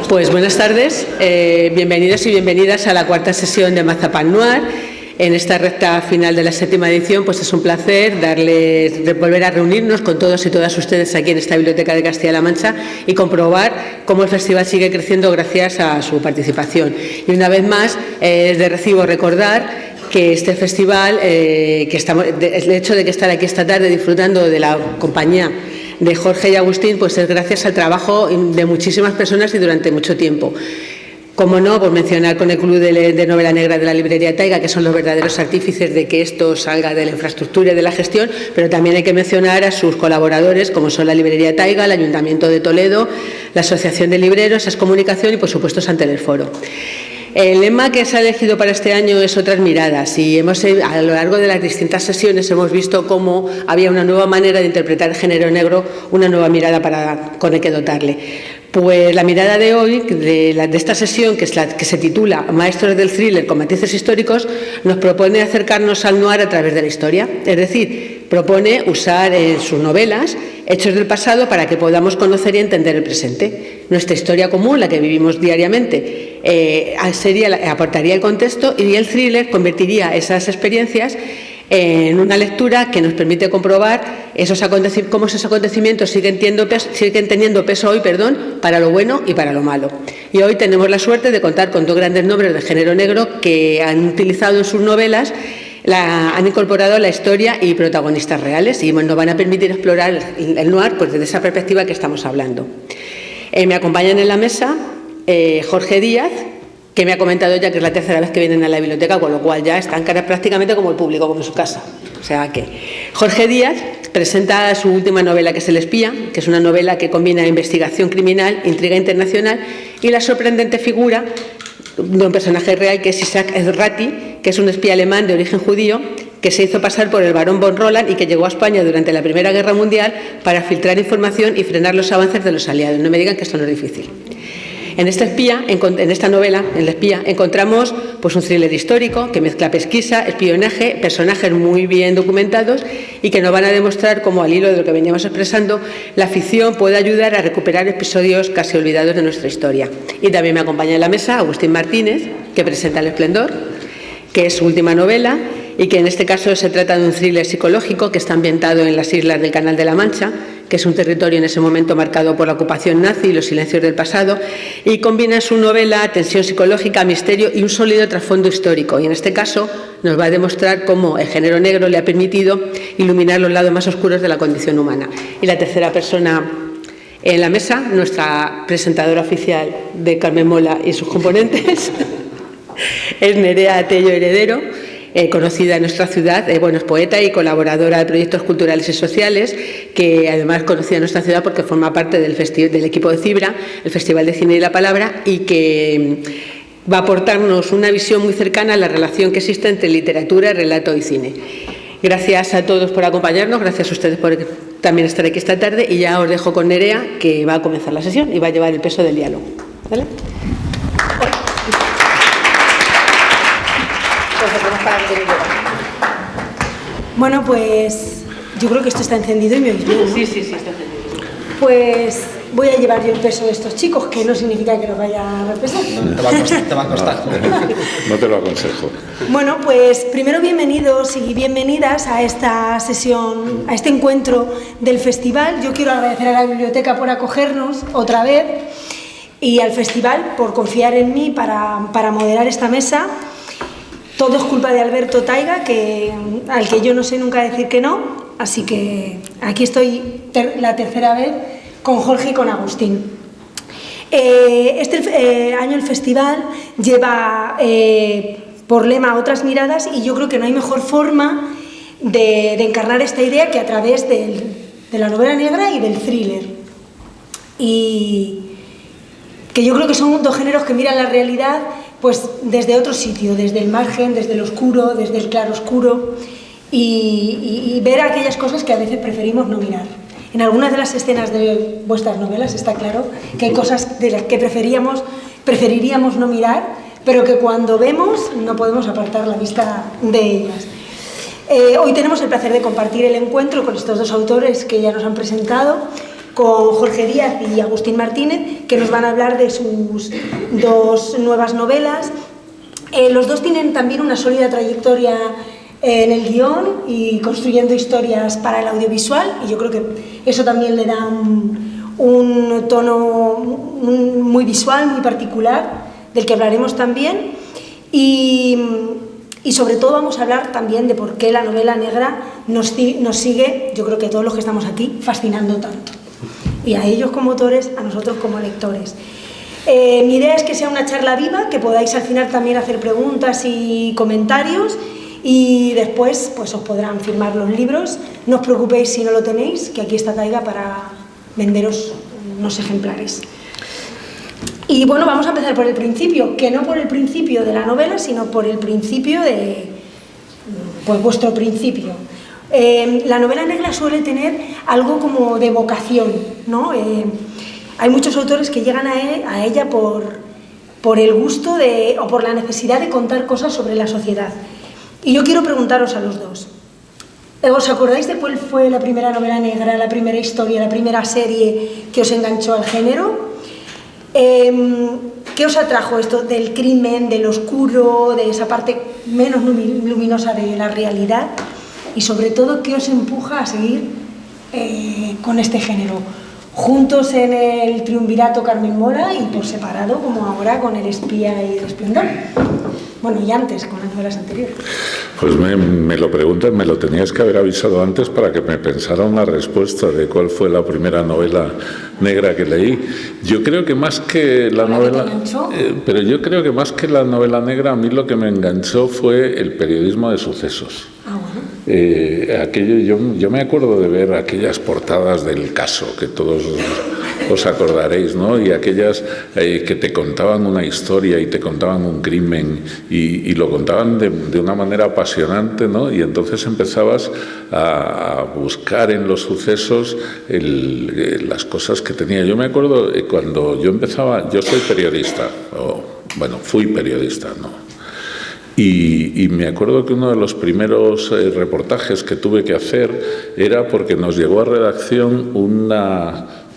Pues buenas tardes, bienvenidos y bienvenidas a la cuarta sesión de Mazapán Noir. En esta recta final de la 7ª edición, pues es un placer volver a reunirnos con todos y todas ustedes aquí en esta Biblioteca de Castilla-La Mancha y comprobar cómo el festival sigue creciendo gracias a su participación. Y una vez más, es de recibo recordar que este festival, el hecho de que estar aquí esta tarde disfrutando de la compañía de Jorge y Agustín, pues es gracias al trabajo de muchísimas personas y durante mucho tiempo. Como no, por mencionar con el Club de Novela Negra de la Librería Taiga, que son los verdaderos artífices de que esto salga de la infraestructura y de la gestión, pero también hay que mencionar a sus colaboradores, como son la Librería Taiga, el Ayuntamiento de Toledo, la Asociación de Libreros, Es Comunicación y, por supuesto, Santander Foro. El lema que se ha elegido para este año es Otras miradas y a lo largo de las distintas sesiones hemos visto cómo había una nueva manera de interpretar el género negro, una nueva mirada con el que dotarle. Pues la mirada de hoy, de esta sesión, que es la que se titula Maestros del thriller con matices históricos, nos propone acercarnos al noir a través de la historia. Es decir, propone usar en sus novelas hechos del pasado para que podamos conocer y entender el presente. Nuestra historia común, la que vivimos diariamente, aportaría el contexto y el thriller convertiría esas experiencias en una lectura que nos permite comprobar cómo esos acontecimientos siguen teniendo peso hoy, para lo bueno y para lo malo. Y hoy tenemos la suerte de contar con dos grandes nombres del género negro que han utilizado en sus novelas, han incorporado la historia y protagonistas reales y nos van a permitir explorar el noir pues desde esa perspectiva que estamos hablando. Me acompañan en la mesa Jorge Díaz, que me ha comentado ya que es la tercera vez que vienen a la biblioteca, con lo cual ya están prácticamente como el público, como en su casa. O sea que Jorge Díaz presenta su última novela, que es El espía, que es una novela que combina investigación criminal, intriga internacional y la sorprendente figura de un personaje real que es Isaac Ratti, que es un espía alemán de origen judío que se hizo pasar por el barón von Roland y que llegó a España durante la Primera Guerra Mundial para filtrar información y frenar los avances de los aliados. No me digan que esto no es difícil. En esta novela, El espía, encontramos pues un thriller histórico que mezcla pesquisa, espionaje, personajes muy bien documentados y que nos van a demostrar cómo, al hilo de lo que veníamos expresando, la ficción puede ayudar a recuperar episodios casi olvidados de nuestra historia. Y también me acompaña en la mesa Agustín Martínez, que presenta El esplendor, que es su última novela y que en este caso se trata de un thriller psicológico que está ambientado en las islas del Canal de la Mancha, que es un territorio en ese momento marcado por la ocupación nazi y los silencios del pasado, y combina en su novela tensión psicológica, misterio y un sólido trasfondo histórico. Y en este caso nos va a demostrar cómo el género negro le ha permitido iluminar los lados más oscuros de la condición humana. Y la tercera persona en la mesa, nuestra presentadora oficial de Carmen Mola y sus componentes, es Nerea Tello Heredero, conocida en nuestra ciudad, es poeta y colaboradora de proyectos culturales y sociales, que además conocida en nuestra ciudad porque forma parte del equipo de Cibra, el Festival de Cine y la Palabra, y que va a aportarnos una visión muy cercana a la relación que existe entre literatura, relato y cine. Gracias a todos por acompañarnos, gracias a ustedes por también estar aquí esta tarde, y ya os dejo con Nerea, que va a comenzar la sesión y va a llevar el peso del diálogo. ¿Vale? Bueno, pues yo creo que esto está encendido y me oís bien, ¿no? Sí, está encendido. Pues voy a llevar yo el peso de estos chicos, que no significa que los vaya a repesar. Te va a costar. No te lo aconsejo. Bueno, pues primero bienvenidos y bienvenidas a esta sesión, a este encuentro del festival. Yo quiero agradecer a la biblioteca por acogernos otra vez y al festival por confiar en mí para moderar esta mesa. Todo es culpa de Alberto Taiga, al que yo no sé nunca decir que no, así que aquí estoy la tercera vez con Jorge y con Agustín. Este año el festival lleva por lema Otras miradas y yo creo que no hay mejor forma de encarnar esta idea que a través de la novela negra y del thriller. Y que yo creo que son dos géneros que miran la realidad pues desde otro sitio, desde el margen, desde el oscuro, desde el claroscuro y ver aquellas cosas que a veces preferimos no mirar. En algunas de las escenas de vuestras novelas está claro que hay cosas de las que preferiríamos no mirar, pero que cuando vemos no podemos apartar la vista de ellas. Hoy tenemos el placer de compartir el encuentro con estos dos autores que ya nos han presentado con Jorge Díaz y Agustín Martínez, que nos van a hablar de sus 2 nuevas novelas. Los dos tienen también una sólida trayectoria en el guión y construyendo historias para el audiovisual, y yo creo que eso también le da un tono muy visual, muy particular, del que hablaremos también. Y sobre todo vamos a hablar también de por qué la novela negra nos sigue, yo creo que todos los que estamos aquí, fascinando tanto. Y a ellos como autores, a nosotros como lectores. Mi idea es que sea una charla viva, que podáis al final también hacer preguntas y comentarios, y después pues os podrán firmar los libros. No os preocupéis si no lo tenéis, que aquí está Taiga para venderos unos ejemplares. Y bueno, vamos a empezar por el principio, que no por el principio de la novela, sino por el principio de pues vuestro principio. La novela negra suele tener algo como de vocación, ¿no? Hay muchos autores que llegan a ella por el gusto o por la necesidad de contar cosas sobre la sociedad. Y yo quiero preguntaros a los dos, ¿os acordáis de cuál fue la primera novela negra, la primera historia, la primera serie que os enganchó al género? ¿Qué os atrajo esto del crimen, del oscuro, de esa parte menos luminosa de la realidad? Y sobre todo, ¿qué os empuja a seguir con este género? Juntos en el triunvirato Carmen Mora y por separado, como ahora con El espía y El esplendor. Bueno, y antes, con las novelas anteriores. Pues me lo preguntas, me lo tenías que haber avisado antes para que me pensara una respuesta de cuál fue la primera novela negra que leí. Yo creo que más que la novela... pero yo creo que más que la novela negra, a mí lo que me enganchó fue el periodismo de sucesos. Ah, bueno. Yo me acuerdo de ver aquellas portadas del Caso, que todos os acordaréis, ¿no? Y aquellas que te contaban una historia y te contaban un crimen y lo contaban de una manera apasionante, ¿no? Y entonces empezabas a buscar en los sucesos las cosas que tenía. Yo me acuerdo cuando yo empezaba, yo soy periodista, fui periodista, ¿no? Y me acuerdo que uno de los primeros reportajes que tuve que hacer era porque nos llegó a redacción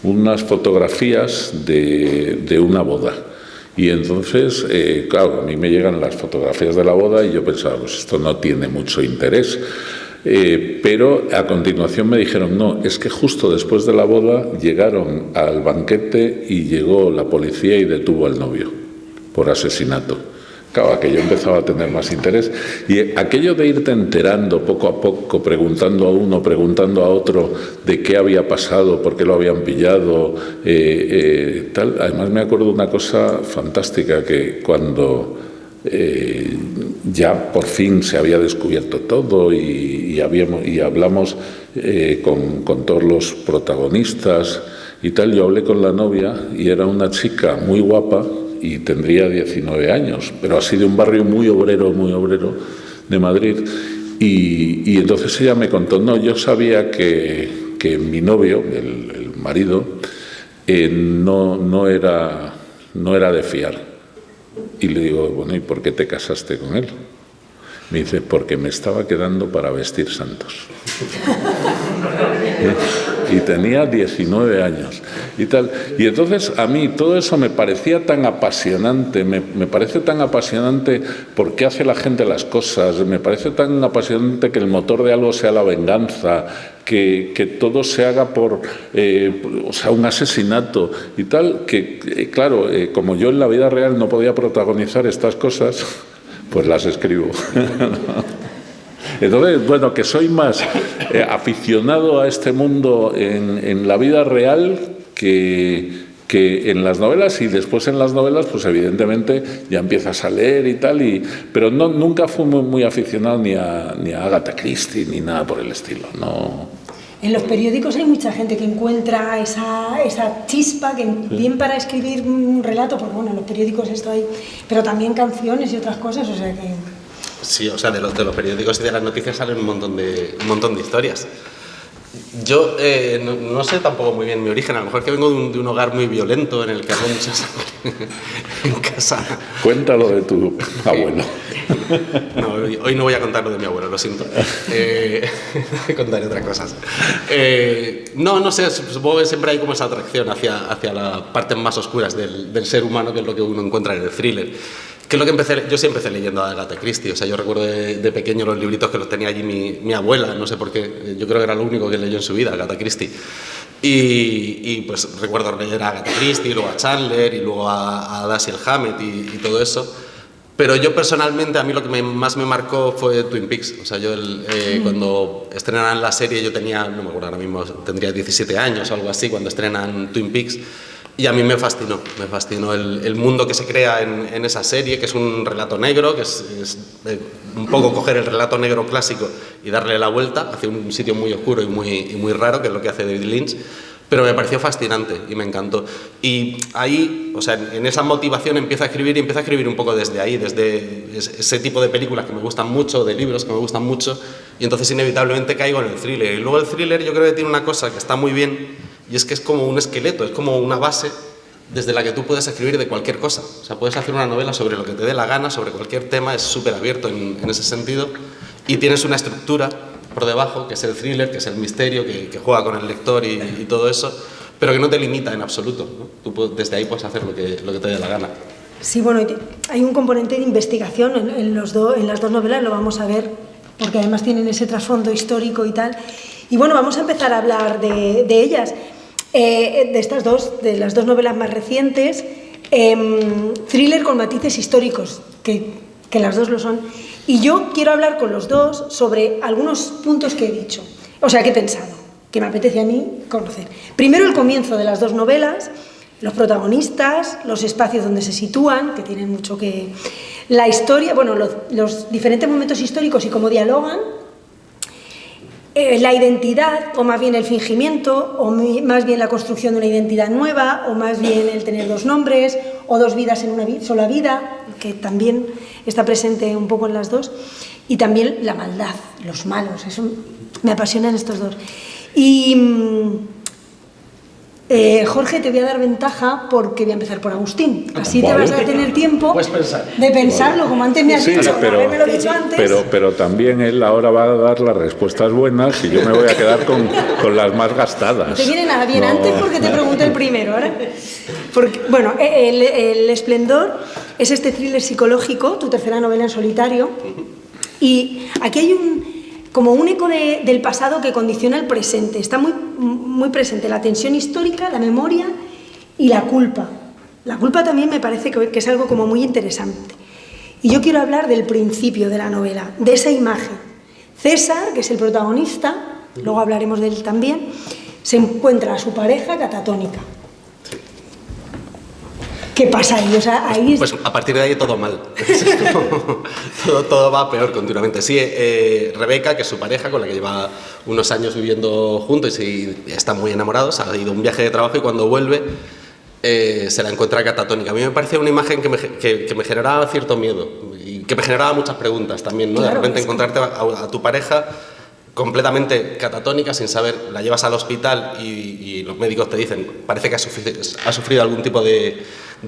unas fotografías de una boda. Y entonces, claro, a mí me llegan las fotografías de la boda y yo pensaba, pues esto no tiene mucho interés. Pero a continuación me dijeron, no, es que justo después de la boda llegaron al banquete y llegó la policía y detuvo al novio por asesinato. Claro, aquello empezaba a tener más interés. Y aquello de irte enterando poco a poco, preguntando a uno, preguntando a otro de qué había pasado, por qué lo habían pillado, tal. Además me acuerdo de una cosa fantástica, que cuando ya por fin se había descubierto todo y hablamos con todos los protagonistas y tal, yo hablé con la novia y era una chica muy guapa, y tendría 19 años, pero así de un barrio muy obrero de Madrid. Y entonces ella me contó, no, yo sabía que mi novio, el marido, no era de fiar. Y le digo, bueno, ¿y por qué te casaste con él? Me dice, porque me estaba quedando para vestir santos. Y tenía 19 años y tal. Y entonces a mí todo eso me parecía tan apasionante, me parece tan apasionante por qué hace la gente las cosas, me parece tan apasionante que el motor de algo sea la venganza, que todo se haga por un asesinato y tal, que claro, como yo en la vida real no podía protagonizar estas cosas, pues las escribo. Entonces, bueno, que soy más aficionado a este mundo en la vida real que en las novelas, y después en las novelas, pues evidentemente ya empiezas a leer y tal, pero nunca fui muy aficionado ni a Agatha Christie ni nada por el estilo, no. En los periódicos hay mucha gente que encuentra esa chispa, que bien para escribir un relato, porque bueno, en los periódicos esto hay, pero también canciones y otras cosas, o sea que... Sí, o sea, de los periódicos y de las noticias salen un montón de historias. Yo no sé tampoco muy bien mi origen, a lo mejor que vengo de un hogar muy violento en el que había mucha sangre en casa. Cuéntalo de tu abuelo. No, hoy no voy a contar lo de mi abuelo, lo siento. Contaré otras cosas. No sé, supongo que siempre hay como esa atracción hacia las partes más oscuras del ser humano, que es lo que uno encuentra en el thriller. Que es lo que yo siempre empecé leyendo a Agatha Christie. O sea, yo recuerdo de pequeño los libritos que los tenía allí mi abuela, no sé por qué, yo creo que era lo único que leyó en su vida, Agatha Christie. Y pues recuerdo leer a Agatha Christie, luego a Chandler y luego a Dashiell Hammett y todo eso. Pero yo personalmente, a mí lo que más me marcó fue Twin Peaks. O sea, yo cuando estrenan la serie, yo tenía, no me acuerdo ahora mismo, tendría 17 años o algo así, cuando estrenan Twin Peaks. Y a mí me fascinó el mundo que se crea en esa serie, que es un relato negro, que es un poco coger el relato negro clásico y darle la vuelta hacia un sitio muy oscuro y muy raro, que es lo que hace David Lynch. Pero me pareció fascinante y me encantó. Y ahí, o sea, en esa motivación empiezo a escribir un poco desde ahí, desde ese tipo de películas que me gustan mucho, de libros que me gustan mucho, y entonces inevitablemente caigo en el thriller. Y luego el thriller yo creo que tiene una cosa que está muy bien, y es que es como un esqueleto, es como una base desde la que tú puedes escribir de cualquier cosa. O sea, puedes hacer una novela sobre lo que te dé la gana, sobre cualquier tema, es súper abierto en ese sentido, y tienes una estructura por debajo, que es el thriller, que es el misterio, que juega con el lector y todo eso, pero que no te limita en absoluto, ¿no? Tú desde ahí puedes hacer lo que te dé la gana. Sí, bueno, hay un componente de investigación en las dos novelas, lo vamos a ver, porque además tienen ese trasfondo histórico y tal. Y bueno, vamos a empezar a hablar de ellas, de las dos novelas más recientes, thriller con matices históricos, que las dos lo son. Y yo quiero hablar con los dos sobre algunos puntos que he dicho, o sea, que he pensado, que me apetece a mí conocer. Primero, el comienzo de las dos novelas, los protagonistas, los espacios donde se sitúan, que tienen mucho que... La historia, bueno, los diferentes momentos históricos y cómo dialogan, la identidad, o más bien el fingimiento, o más bien la construcción de una identidad nueva, o más bien el tener dos nombres, o dos vidas en una sola vida, que también está presente un poco en las dos, y también la maldad, los malos, eso me apasionan estos dos. Y Jorge, te voy a dar ventaja porque voy a empezar por Agustín, así te vas a tener tiempo de pensarlo, como antes me has dicho, haberme dicho antes. Pero también él ahora va a dar las respuestas buenas y yo me voy a quedar con las más gastadas. No te viene nada bien antes porque te pregunté el primero, ¿ahora? Porque, bueno, El Esplendor es este thriller psicológico, tu tercera novela en solitario, y aquí hay como un eco del pasado que condiciona el presente. Está muy presente la tensión histórica, la memoria y la culpa. La culpa también me parece que es algo como muy interesante. Y yo quiero hablar del principio de la novela, de esa imagen. César, que es el protagonista, luego hablaremos de él también, se encuentra a su pareja catatónica. ¿Qué pasa ahí? O sea, ahí pues a partir de ahí todo mal. todo va peor continuamente. Sí, Rebeca, que es su pareja, con la que lleva unos años viviendo juntos y están muy enamorados, ha ido a un viaje de trabajo y cuando vuelve se la encuentra catatónica. A mí me parece una imagen que me generaba cierto miedo y que me generaba muchas preguntas también, ¿no? Claro, de repente encontrarte a tu pareja completamente catatónica, sin saber, la llevas al hospital y los médicos te dicen, parece que ha sufrido algún tipo de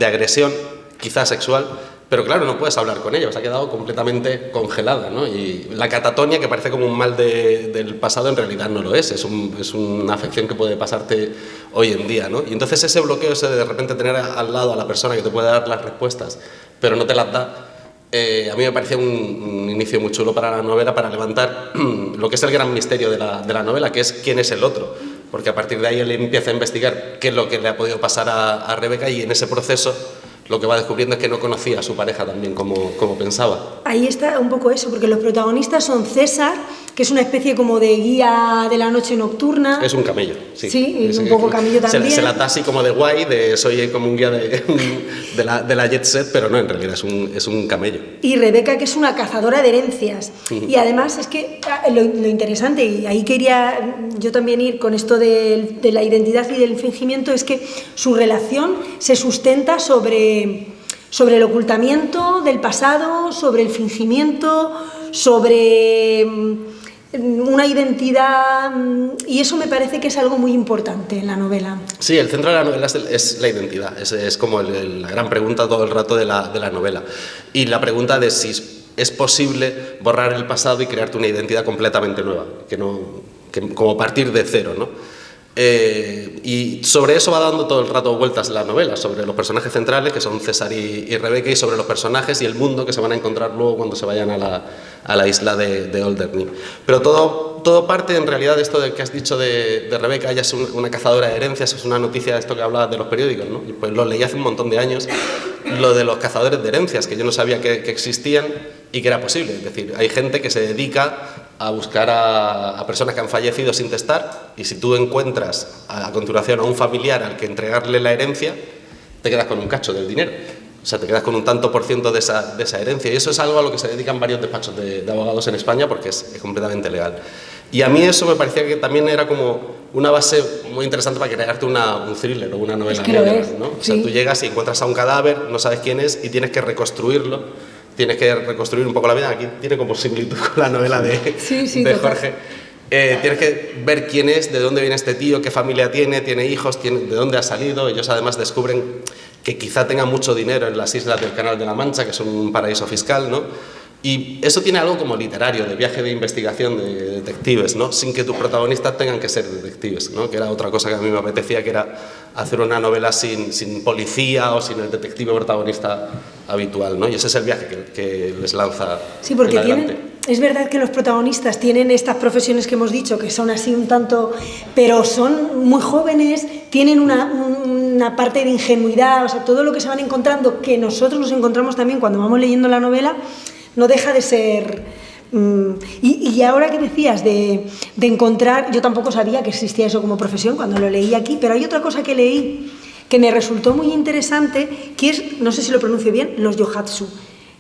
agresión, quizás sexual, pero claro, no puedes hablar con ella, se ha quedado completamente congelada, ¿no? Y la catatonia, que parece como un mal del pasado, en realidad no lo es una afección que puede pasarte hoy en día, ¿no? Y entonces ese bloqueo, ese de repente tener al lado a la persona que te puede dar las respuestas, pero no te las da, a mí me parecía un inicio muy chulo para la novela, para levantar lo que es el gran misterio de la novela, que es quién es el otro, porque a partir de ahí él empieza a investigar qué es lo que le ha podido pasar a Rebeca, y en ese proceso lo que va descubriendo es que no conocía a su pareja también como pensaba. Ahí está un poco eso, porque los protagonistas son César, que es una especie como de guía de la noche nocturna. Es un camello, sí. Sí, y un poco camello también. Se la da así como de guay, soy como un guía de la jet set, pero no, en realidad es un camello. Y Rebeca, que es una cazadora de herencias. Y además es que lo interesante, y ahí quería yo también ir con esto de la identidad y del fingimiento, es que su relación se sustenta sobre el ocultamiento del pasado, sobre el fingimiento, sobre una identidad, y eso me parece que es algo muy importante en la novela. Sí, el centro de la novela es la identidad, es como la gran pregunta todo el rato de la novela. Y la pregunta de si es posible borrar el pasado y crearte una identidad completamente nueva, como partir de cero, ¿no? Y sobre eso va dando todo el rato vueltas la novela, sobre los personajes centrales, que son César y Rebeca, y sobre los personajes y el mundo que se van a encontrar luego cuando se vayan a la isla de Alderney. Pero todo parte en realidad de esto de que has dicho de Rebeca. Ella es una cazadora de herencias, es una noticia de esto que hablabas de los periódicos, ¿no? Y pues lo leí hace un montón de años, lo de los cazadores de herencias, que yo no sabía que existían y que era posible. Es decir, hay gente que se dedica a buscar a personas que han fallecido sin testar, y si tú encuentras a continuación a un familiar al que entregarle la herencia, te quedas con un cacho del dinero. O sea, te quedas con un tanto por ciento de esa herencia. Y eso es algo a lo que se dedican varios despachos de abogados en España, porque es completamente legal. Y a mí eso me parecía que también era como una base muy interesante para crearte un thriller o una novela negra, ¿no? O sea, tú llegas y encuentras a un cadáver, no sabes quién es, y tienes que reconstruirlo. Tienes que reconstruir un poco la vida. Aquí tiene como similitud con la novela de Jorge. Tienes que ver quién es, de dónde viene este tío, qué familia tiene hijos, de dónde ha salido. Ellos además descubren que quizá tenga mucho dinero en las islas del Canal de la Mancha, que son un paraíso fiscal, ¿no? Y eso tiene algo como literario, de viaje de investigación de detectives, ¿no? Sin que tus protagonistas tengan que ser detectives, ¿no? Que era otra cosa que a mí me apetecía, que era hacer una novela sin policía o sin el detective protagonista habitual, ¿no? Y ese es el viaje que les lanza. Sí, porque es verdad que los protagonistas tienen estas profesiones que hemos dicho, que son así un tanto, pero son muy jóvenes, tienen una parte de ingenuidad, o sea, todo lo que se van encontrando, que nosotros nos encontramos también cuando vamos leyendo la novela, no deja de ser... Y ahora que decías de encontrar, yo tampoco sabía que existía eso como profesión cuando lo leí aquí, pero hay otra cosa que leí que me resultó muy interesante, que es, no sé si lo pronuncio bien, los yohatsu.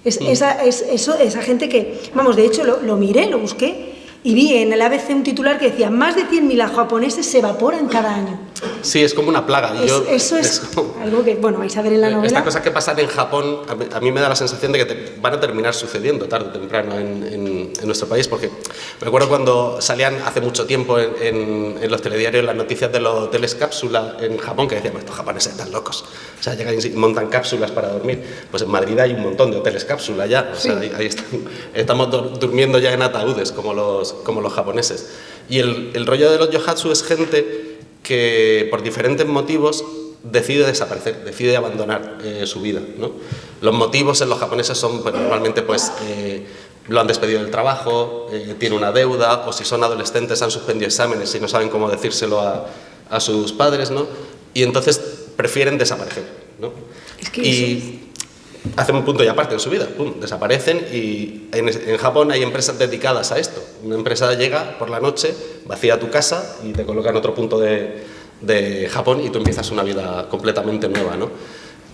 Esa gente que, vamos, de hecho lo miré, lo busqué, y vi en el ABC un titular que decía: más de 100.000 japoneses se evaporan cada año. Sí, es como una plaga. Eso es algo que, bueno, vais a ver en la novela. Estas cosas que pasan en Japón, a mí me da la sensación de que van a terminar sucediendo tarde o temprano en nuestro país, porque recuerdo cuando salían hace mucho tiempo en los telediarios las noticias de los hoteles cápsula en Japón, que decían: estos japoneses están locos, o sea, llegan y montan cápsulas para dormir. Pues en Madrid hay un montón de hoteles cápsula ya, o sea, ahí estamos durmiendo ya en ataúdes como los japoneses. Y el rollo de los yohatsu es gente que por diferentes motivos decide desaparecer, decide abandonar su vida, ¿no? Los motivos en los japoneses son, pues, normalmente lo han despedido del trabajo, tiene una deuda, o si son adolescentes han suspendido exámenes y no saben cómo decírselo a sus padres, ¿no? Y entonces prefieren desaparecer, ¿no? Es que y hacen un punto y aparte en su vida, ¡pum!, desaparecen. Y en Japón hay empresas dedicadas a esto. Una empresa llega por la noche, vacía tu casa y te coloca en otro punto de Japón, y tú empiezas una vida completamente nueva, ¿no?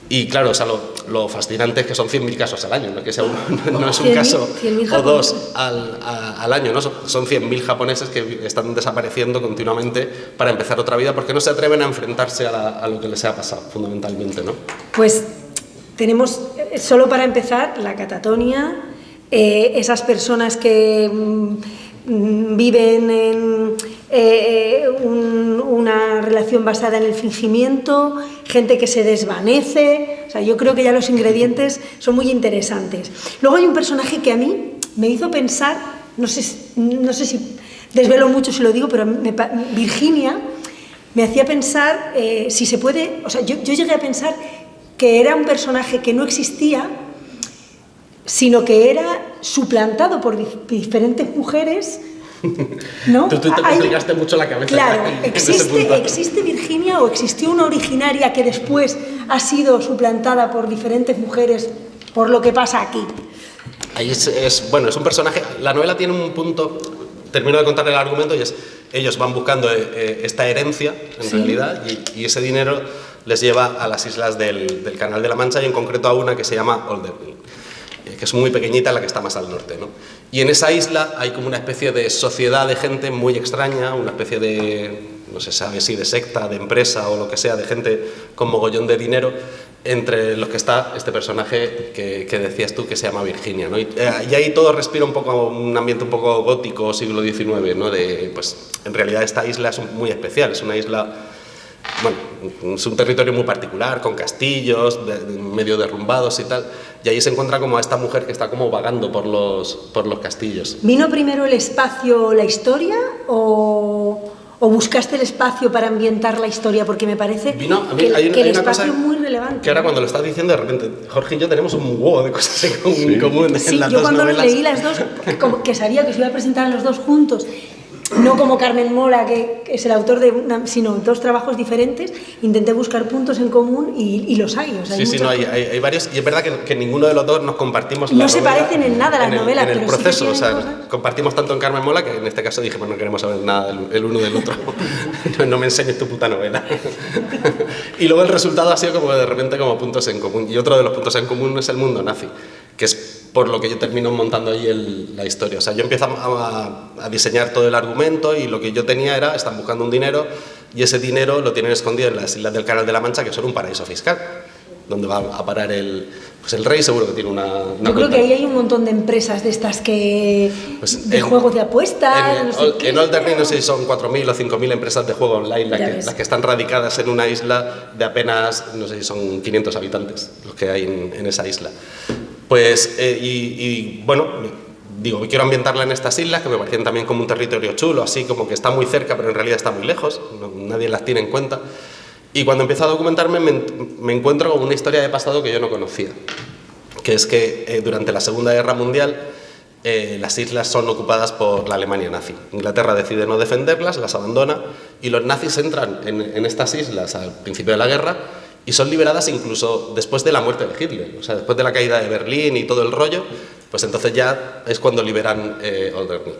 Y claro, o sea, lo fascinante es que son 100.000 casos al año, no que sea no es un caso o dos al año, ¿no? Son 100.000 japoneses que están desapareciendo continuamente para empezar otra vida, porque no se atreven a enfrentarse a lo que les ha pasado, fundamentalmente, ¿no? Pues tenemos, solo para empezar, la catatonia, esas personas que viven en una relación basada en el fingimiento, gente que se desvanece. O sea, yo creo que ya los ingredientes son muy interesantes. Luego hay un personaje que a mí me hizo pensar, no sé si desvelo mucho si lo digo, pero Virginia me hacía pensar si se puede, o sea, yo llegué a pensar que era un personaje que no existía, sino que era suplantado por diferentes mujeres, ¿no? Tú te complicaste mucho la cabeza. Claro, ¿existe Virginia o existió una originaria que después ha sido suplantada por diferentes mujeres por lo que pasa aquí? Ahí bueno, es un personaje. La novela tiene un punto, termino de contar el argumento, y es: ellos van buscando esta herencia, en realidad, y ese dinero les lleva a las islas del Canal de la Mancha, y en concreto a una que se llama Alderney, que es muy pequeñita, la que está más al norte, ¿no? Y en esa isla hay como una especie de sociedad de gente muy extraña, una especie de, no se sabe si de secta, de empresa o lo que sea, de gente con mogollón de dinero, entre los que está este personaje que decías tú, que se llama Virginia, ¿no? Y ahí todo respira un poco un ambiente un poco gótico, siglo XIX, ¿no? Pues en realidad esta isla es muy especial, es una isla, bueno, es un territorio muy particular, con castillos, medio derrumbados y tal, y ahí se encuentra como a esta mujer que está como vagando por los castillos. ¿Vino primero el espacio, la historia, o buscaste el espacio para ambientar la historia? Porque me parece que el espacio es muy relevante. Que ahora cuando lo estás diciendo, de repente, Jorge y yo tenemos un huevo de cosas en común en las yo dos cuando novelas. leí las dos, que sabía que se iba a presentar los dos juntos, no como Carmen Mola, que es el autor de sino dos trabajos diferentes, intenté buscar puntos en común y los hay. O sea, hay varios, y es verdad que ninguno de los dos nos compartimos la no se parecen en nada las novelas, en el pero proceso, sí que o sea, cosas. compartimos tanto en Carmen Mola que en este caso dije, pues no queremos saber nada el uno del otro. No me enseñes tu puta novela. Y luego el resultado ha sido como de repente como puntos en común, y otro de los puntos en común es el mundo nazi, que es por lo que yo termino montando ahí la historia. O sea, yo empiezo a diseñar todo el argumento, y lo que yo tenía era, están buscando un dinero, y ese dinero lo tienen escondido en las islas del Canal de la Mancha, que son un paraíso fiscal, donde va a parar el rey, seguro que tiene una yo creo que ahí hay un montón de empresas de estas de juegos de apuestas. En Alderney no sé si son 4.000 o 5.000 empresas de juego online las que están radicadas en una isla de apenas, no sé si son 500 habitantes los que hay en esa isla. Pues, bueno, digo, quiero ambientarla en estas islas, que me parecían también como un territorio chulo, así como que está muy cerca, pero en realidad está muy lejos, nadie las tiene en cuenta. Y cuando empiezo a documentarme me encuentro con una historia de pasado que yo no conocía, que es que durante la Segunda Guerra Mundial las islas son ocupadas por la Alemania nazi. Inglaterra decide no defenderlas, las abandona, y los nazis entran en estas islas al principio de la guerra y son liberadas incluso después de la muerte de Hitler, o sea, después de la caída de Berlín y todo el rollo, pues entonces ya es cuando liberan Alderney.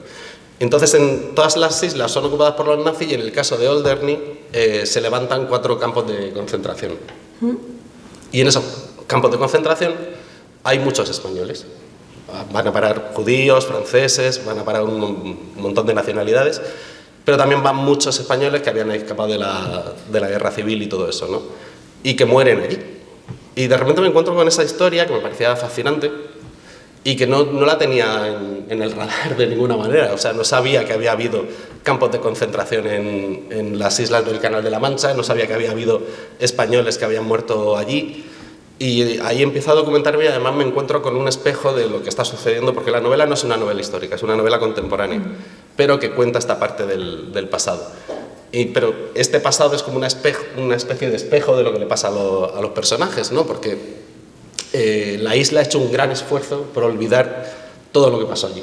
Entonces, en todas las islas son ocupadas por los nazis, y en el caso de Alderney se levantan 4 campos de concentración. Y en esos campos de concentración hay muchos españoles. Van a parar judíos, franceses, van a parar un montón de nacionalidades, pero también van muchos españoles que habían escapado de la guerra civil y todo eso, ¿no? Y que mueren allí. Y de repente me encuentro con esa historia que me parecía fascinante, y que no la tenía en el radar de ninguna manera. O sea, no sabía que había habido campos de concentración en las islas del Canal de la Mancha, no sabía que había habido españoles que habían muerto allí, y ahí empiezo a documentarme, y además me encuentro con un espejo de lo que está sucediendo, porque la novela no es una novela histórica, es una novela contemporánea, pero que cuenta esta parte del pasado. Pero este pasado es como una especie de espejo de lo que le pasa a los personajes, ¿no? Porque la isla ha hecho un gran esfuerzo por olvidar todo lo que pasó allí.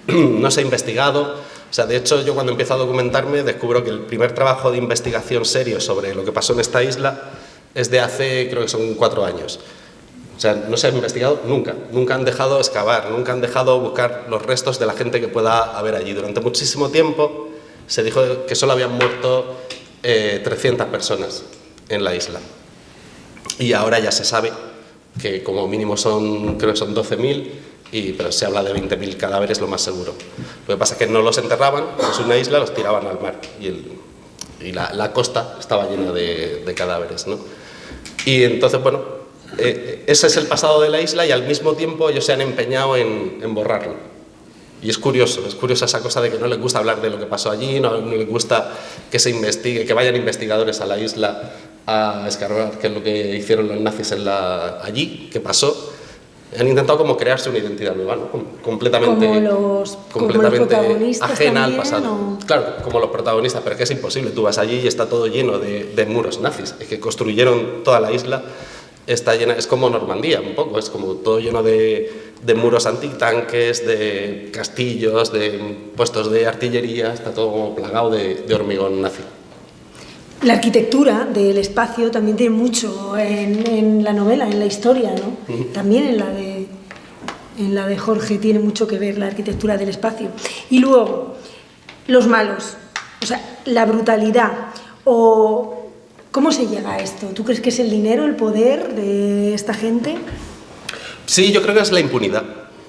No se ha investigado. O sea, de hecho, yo cuando empiezo a documentarme descubro que el primer trabajo de investigación serio sobre lo que pasó en esta isla es de hace, creo que son 4 años. O sea, no se ha investigado nunca. Nunca han dejado excavar, nunca han dejado buscar los restos de la gente que pueda haber allí. Durante muchísimo tiempo se dijo que solo habían muerto 300 personas en la isla. Y ahora ya se sabe que como mínimo creo que son 12.000, pero se habla de 20.000 cadáveres, lo más seguro. Lo que pasa es que no los enterraban, es una isla, los tiraban al mar, y la costa estaba llena de cadáveres, ¿no? Y entonces, bueno, ese es el pasado de la isla, y al mismo tiempo ellos se han empeñado en borrarlo. Y es curioso esa cosa de que no les gusta hablar de lo que pasó allí, no les gusta que se investigue, que vayan investigadores a la isla a escarbar qué es lo que hicieron los nazis allí, qué pasó. Han intentado como crearse una identidad nueva, ¿no? completamente ajena al pasado. Claro, como los protagonistas, pero es que es imposible. Tú vas allí y está todo lleno de muros nazis. Es que construyeron toda la isla, está llena, es como Normandía un poco, es como todo lleno de muros antitanques, de castillos, de puestos de artillería, está todo como plagado de hormigón nazi. La arquitectura del espacio también tiene mucho en la novela, en la historia, ¿no? También en la de Jorge tiene mucho que ver la arquitectura del espacio. Y luego, los malos, o sea, la brutalidad, o ¿cómo se llega a esto? ¿Tú crees que es el dinero, el poder de esta gente? Sí, yo creo que es la impunidad.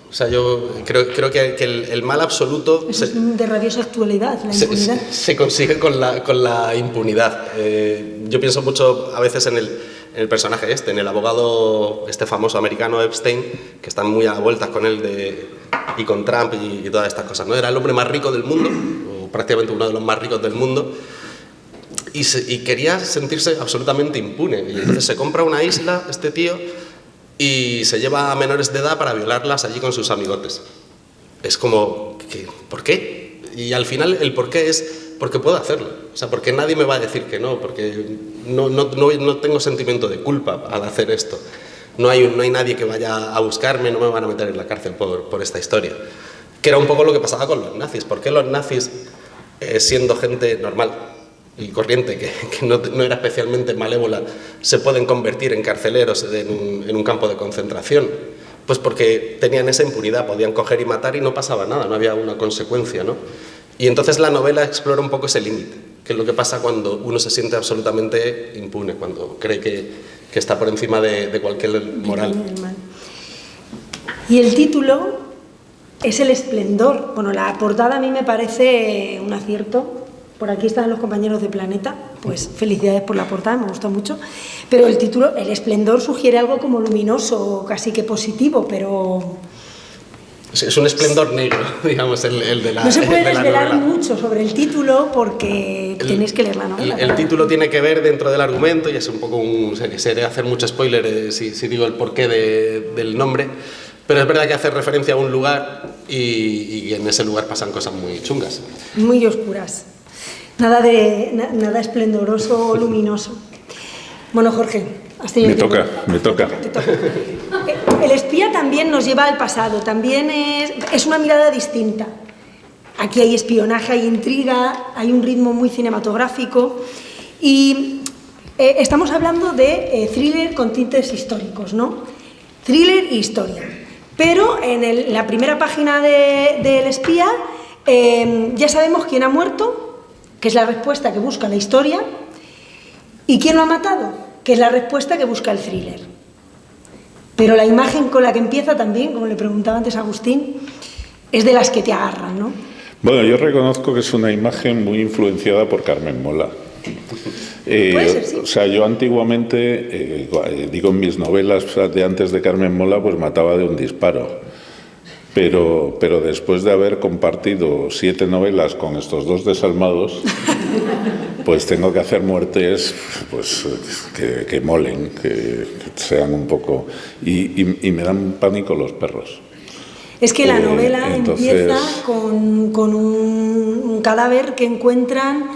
O sea, yo creo que el mal absoluto... Eso es de rabiosa actualidad, la impunidad. Se consigue con la impunidad. Yo pienso mucho a veces en el personaje en el abogado este famoso americano Epstein, que están muy a vueltas con él y con Trump y todas estas cosas, ¿no? Era el hombre más rico del mundo, o prácticamente uno de los más ricos del mundo, y quería sentirse absolutamente impune. Y entonces se compra una isla, este tío, y se lleva a menores de edad para violarlas allí con sus amigotes. Es como, ¿por qué? Y al final el por qué es porque puedo hacerlo. O sea, porque nadie me va a decir que no, porque no tengo sentimiento de culpa al hacer esto. No hay nadie que vaya a buscarme, no me van a meter en la cárcel por esta historia. Que era un poco lo que pasaba con los nazis. ¿Por qué los nazis, siendo gente normal y corriente, que no era especialmente malévola, se pueden convertir en carceleros en un campo de concentración? Pues porque tenían esa impunidad, podían coger y matar y no pasaba nada, no había una consecuencia, ¿no? Y entonces la novela explora un poco ese límite, que es lo que pasa cuando uno se siente absolutamente impune, cuando cree que está por encima de cualquier moral. Y el título es El esplendor. Bueno, la portada a mí me parece un acierto. Por aquí están los compañeros de Planeta, pues felicidades por la portada, me gusta mucho. Pero el título, El esplendor, sugiere algo como luminoso, casi que positivo, pero... Es un esplendor negro, digamos, el de la novela. No se puede desvelar mucho sobre el título porque tenéis que leer la novela. El título tiene que ver dentro del argumento y es un poco sería hacer mucho spoiler si digo el porqué del nombre, pero es verdad que hace referencia a un lugar y en ese lugar pasan cosas muy chungas. Muy oscuras. Nada esplendoroso o luminoso. Bueno, Jorge, has tenido Me toca. El espía también nos lleva al pasado, también es una mirada distinta. Aquí hay espionaje, hay intriga, hay un ritmo muy cinematográfico y estamos hablando de thriller con tintes históricos, ¿no? Thriller e historia. Pero en la primera página del espía ya sabemos quién ha muerto, que es la respuesta que busca la historia, y quién lo ha matado, que es la respuesta que busca el thriller. Pero la imagen con la que empieza también, como le preguntaba antes a Agustín, es de las que te agarran, ¿no? Bueno, yo reconozco que es una imagen muy influenciada por Carmen Mola. Puede ser, sí. O sea, yo antiguamente, digo en mis novelas, o sea, de antes de Carmen Mola, pues mataba de un disparo. Pero después de haber compartido 7 novelas con estos 2 desalmados, pues tengo que hacer muertes pues, que molen, que sean un poco... Y me dan pánico los perros. Es que la novela empieza con un cadáver que encuentran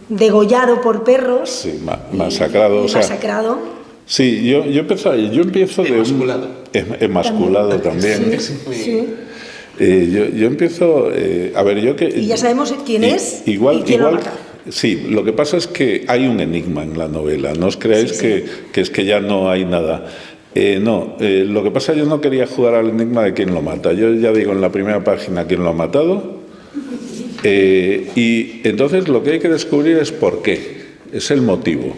degollado por perros. Sí, masacrado. Masacrado. Sí, yo empiezo Emasculado. Emasculado también. Sí. Yo empiezo... a ver, yo que... Y ya sabemos quién es y quién lo mata. Sí, lo que pasa es que hay un enigma en la novela. No os creáis que es que ya no hay nada. Lo que pasa, yo no quería jugar al enigma de quién lo mata. Yo ya digo en la primera página quién lo ha matado. Y entonces lo que hay que descubrir es por qué. Es el motivo.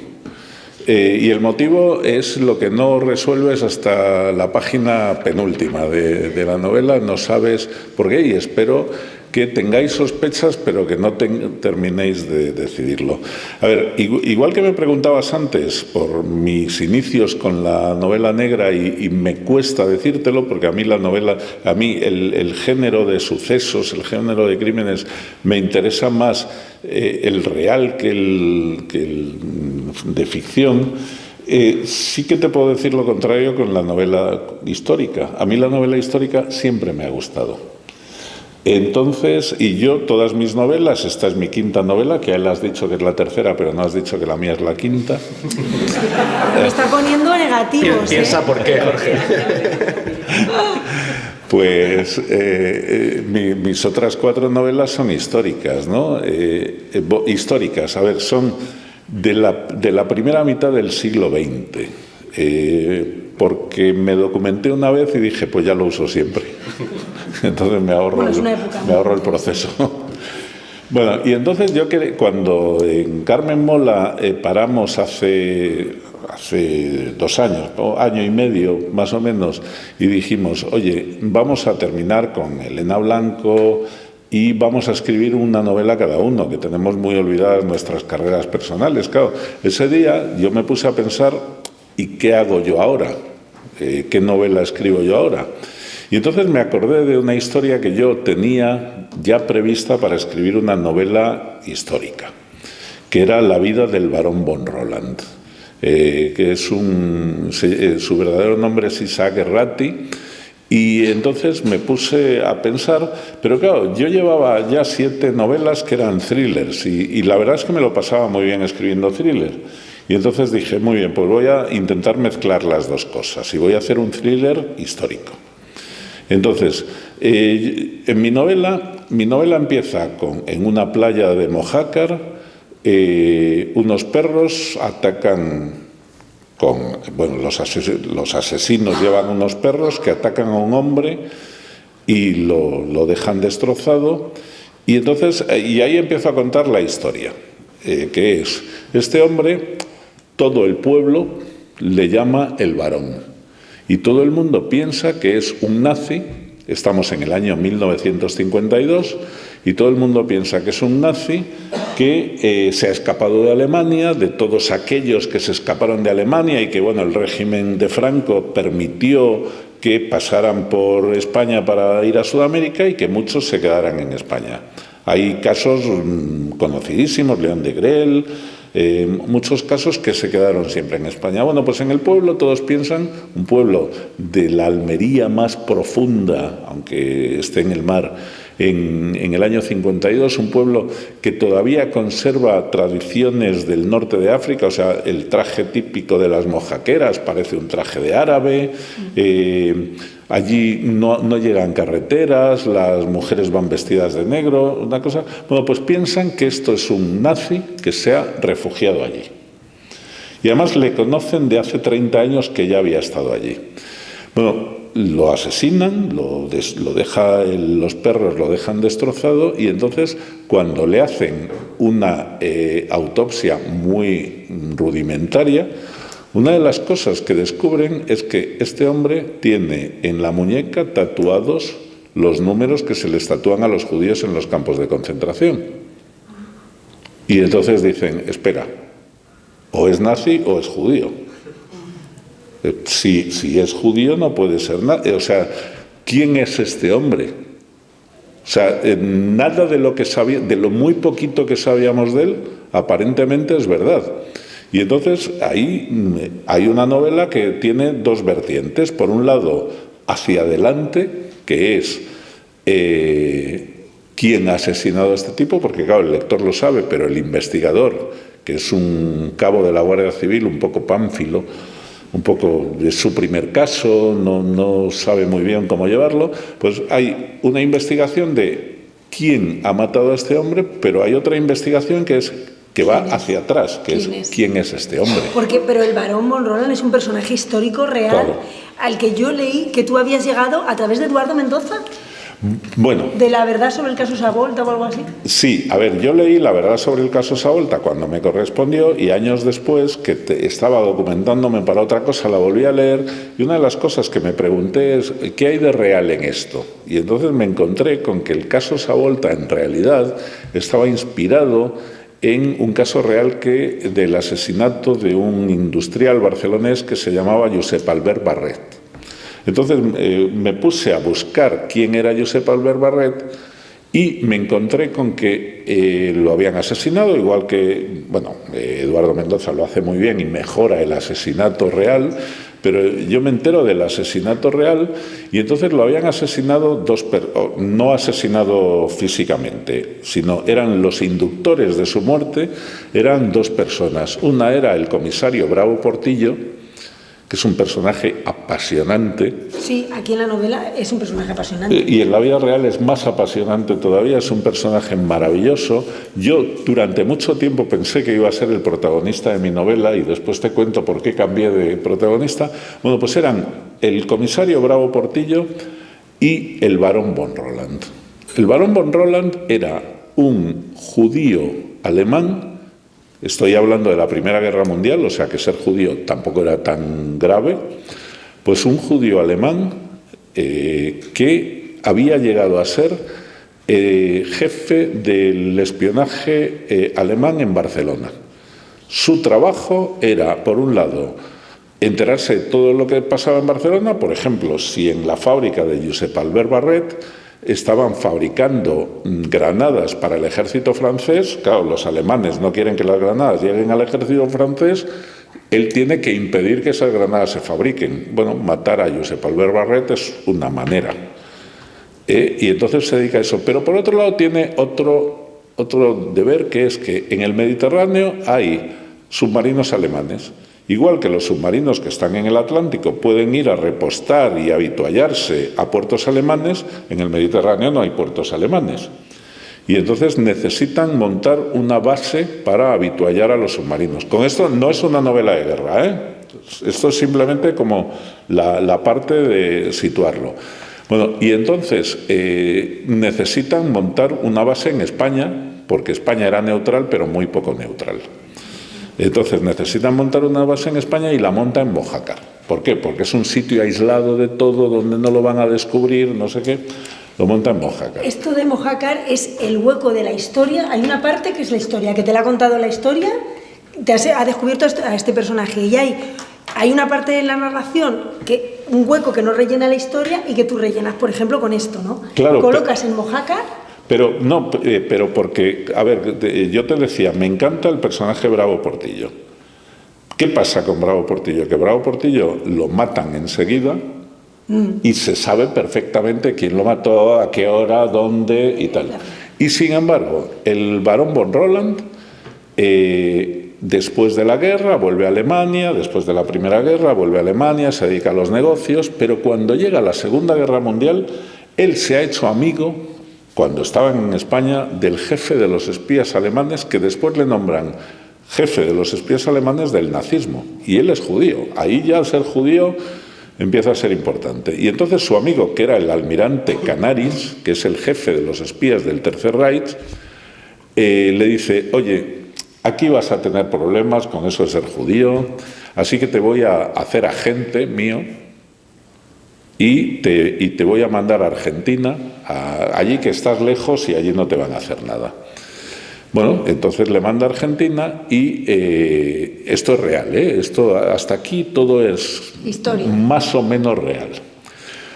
Y el motivo es lo que no resuelves hasta la página penúltima de la novela, no sabes por qué, y espero que tengáis sospechas, pero que no terminéis de decidirlo. A ver, igual que me preguntabas antes por mis inicios con la novela negra, y me cuesta decírtelo, porque a mí el género de sucesos, el género de crímenes, me interesa más el real que el de ficción. Sí que te puedo decir lo contrario con la novela histórica. A mí la novela histórica siempre me ha gustado. Entonces, y yo, todas mis novelas, esta es mi 5ª novela, que él has dicho que es la 3ª, pero no has dicho que la mía es la 5ª. Me está poniendo negativos. Piensa por qué, Jorge. Pues mis otras 4 novelas son históricas, ¿no? Históricas, a ver, son de la primera mitad del siglo XX. Porque me documenté una vez y dije, pues ya lo uso siempre. Entonces me ahorro el proceso. Bueno, y entonces cuando en Carmen Mola paramos hace 2 años, año y medio más o menos, y dijimos, oye, vamos a terminar con Elena Blanco, y vamos a escribir una novela cada uno, que tenemos muy olvidadas nuestras carreras personales. Claro, ese día yo me puse a pensar, ¿y qué hago yo ahora? ¿Qué novela escribo yo ahora? Y entonces me acordé de una historia que yo tenía ya prevista para escribir una novela histórica, que era La vida del barón von Roland, que es su verdadero nombre es Isaac Errati. Y entonces me puse a pensar, pero claro, yo llevaba ya 7 novelas que eran thrillers y la verdad es que me lo pasaba muy bien escribiendo thrillers. Y entonces dije, muy bien, pues voy a intentar mezclar las dos cosas y voy a hacer un thriller histórico. Entonces, en mi novela empieza en una playa de Mojácar, unos perros atacan los asesinos llevan unos perros que atacan a un hombre y lo dejan destrozado. Y entonces, y ahí empiezo a contar la historia, que es, este hombre, todo el pueblo le llama el barón. Y todo el mundo piensa que es un nazi, estamos en el año 1952, y todo el mundo piensa que es un nazi que se ha escapado de Alemania, de todos aquellos que se escaparon de Alemania y que, bueno, el régimen de Franco permitió que pasaran por España para ir a Sudamérica y que muchos se quedaran en España. Hay casos conocidísimos, León de Grell, muchos casos que se quedaron siempre en España. Bueno, pues en el pueblo todos piensan, un pueblo de la Almería más profunda, aunque esté en el mar, en el año 52, un pueblo que todavía conserva tradiciones del norte de África, o sea, el traje típico de las mojaqueras parece un traje de árabe, allí no llegan carreteras, las mujeres van vestidas de negro, una cosa. Bueno, pues piensan que esto es un nazi que se ha refugiado allí. Y además le conocen de hace 30 años que ya había estado allí. Bueno, lo asesinan, los perros lo dejan destrozado y entonces cuando le hacen una autopsia muy rudimentaria, una de las cosas que descubren es que este hombre tiene en la muñeca tatuados los números que se les tatúan a los judíos en los campos de concentración. Y entonces dicen, espera, o es nazi o es judío. Si es judío no puede ser nada. O sea, ¿quién es este hombre? O sea, nada de lo que sabía, de lo muy poquito que sabíamos de él, aparentemente es verdad. Y entonces ahí hay una novela que tiene dos vertientes. Por un lado, hacia adelante, que es quién ha asesinado a este tipo, porque claro, el lector lo sabe, pero el investigador, que es un cabo de la Guardia Civil, un poco pánfilo, un poco de su primer caso, no sabe muy bien cómo llevarlo, pues hay una investigación de quién ha matado a este hombre, pero hay otra investigación que va hacia atrás, que es quién es este hombre. Pero el barón von Roland es un personaje histórico real, claro, al que yo leí que tú habías llegado a través de Eduardo Mendoza. Bueno. ¿De La verdad sobre el caso Savolta o algo así? Sí, a ver, yo leí La verdad sobre el caso Savolta cuando me correspondió y años después, que estaba documentándome para otra cosa, la volví a leer y una de las cosas que me pregunté es ¿qué hay de real en esto? Y entonces me encontré con que el caso Savolta en realidad estaba inspirado en un caso real del asesinato de un industrial barcelonés que se llamaba Josep Albert Barret. Entonces me puse a buscar quién era Josep Albert Barret y me encontré con que lo habían asesinado, igual que, Eduardo Mendoza lo hace muy bien y mejora el asesinato real, pero yo me entero del asesinato real y entonces lo habían asesinado no asesinado físicamente, sino eran los inductores de su muerte, eran dos personas. Una era el comisario Bravo Portillo, que es un personaje apasionante. Sí, aquí en la novela es un personaje apasionante. Y en la vida real es más apasionante todavía, es un personaje maravilloso. Yo durante mucho tiempo pensé que iba a ser el protagonista de mi novela y después te cuento por qué cambié de protagonista. Bueno, pues eran el comisario Bravo Portillo y el barón von Roland. El barón von Roland era un judío alemán. Estoy hablando de la Primera Guerra Mundial, o sea que ser judío tampoco era tan grave. Pues un judío alemán que había llegado a ser jefe del espionaje alemán en Barcelona. Su trabajo era, por un lado, enterarse de todo lo que pasaba en Barcelona. Por ejemplo, si en la fábrica de Josep Albert Barret estaban fabricando granadas para el ejército francés, claro, los alemanes no quieren que las granadas lleguen al ejército francés, él tiene que impedir que esas granadas se fabriquen. Bueno, matar a Josep Albert Barret es una manera. Y entonces se dedica a eso. Pero por otro lado tiene otro deber, que es que en el Mediterráneo hay submarinos alemanes. Igual que los submarinos que están en el Atlántico pueden ir a repostar y habituallarse a puertos alemanes, en el Mediterráneo no hay puertos alemanes. Y entonces necesitan montar una base para habituallar a los submarinos. Con esto no es una novela de guerra, ¿eh? Esto es simplemente como la parte de situarlo. Bueno, y entonces necesitan montar una base en España, porque España era neutral, pero muy poco neutral. Entonces necesitan montar una base en España y la montan en Mojácar. ¿Por qué? Porque es un sitio aislado de todo, donde no lo van a descubrir, no sé qué. Lo montan en Mojácar. Esto de Mojácar es el hueco de la historia. Hay una parte que es la historia, que te la ha contado la historia, ha descubierto a este personaje. Y hay una parte de la narración, un hueco que no rellena la historia y que tú rellenas, por ejemplo, con esto, ¿no? Claro, colocas en Mojácar. Pero no, pero porque, a ver, yo te decía, me encanta el personaje Bravo Portillo. ¿Qué pasa con Bravo Portillo? Que Bravo Portillo lo matan enseguida y se sabe perfectamente quién lo mató, a qué hora, dónde y tal. Y sin embargo, el barón von Roland, después de la guerra, vuelve a Alemania, después de la Primera Guerra, vuelve a Alemania, se dedica a los negocios, pero cuando llega la Segunda Guerra Mundial, él se ha hecho amigo, cuando estaban en España, del jefe de los espías alemanes, que después le nombran jefe de los espías alemanes del nazismo. Y él es judío. Ahí ya al ser judío empieza a ser importante. Y entonces su amigo, que era el almirante Canaris, que es el jefe de los espías del Tercer Reich, le dice, oye, aquí vas a tener problemas con eso de ser judío, así que te voy a hacer agente mío y te voy a mandar a Argentina, allí que estás lejos y allí no te van a hacer nada. Bueno, entonces le manda a Argentina y esto es real, ¿eh? Esto, hasta aquí todo es historia, más o menos real.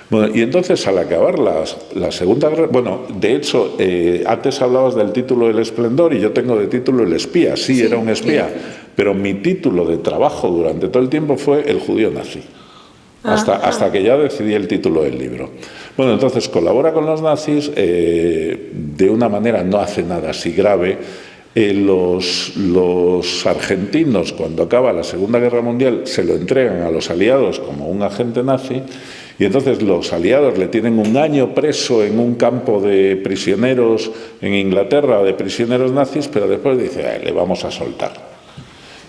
Bueno, y entonces al acabar la Segunda Guerra, bueno, de hecho, antes hablabas del título El Esplendor y yo tengo de título El Espía. Sí, era un espía, pero mi título de trabajo durante todo el tiempo fue El Judío Nazi. Hasta que ya decidí el título del libro. Bueno, entonces colabora con los nazis de una manera, no hace nada así grave. Los argentinos, cuando acaba la Segunda Guerra Mundial, se lo entregan a los aliados como un agente nazi, y entonces los aliados le tienen un año preso en un campo de prisioneros en Inglaterra, de prisioneros nazis, pero después dice, le vamos a soltar.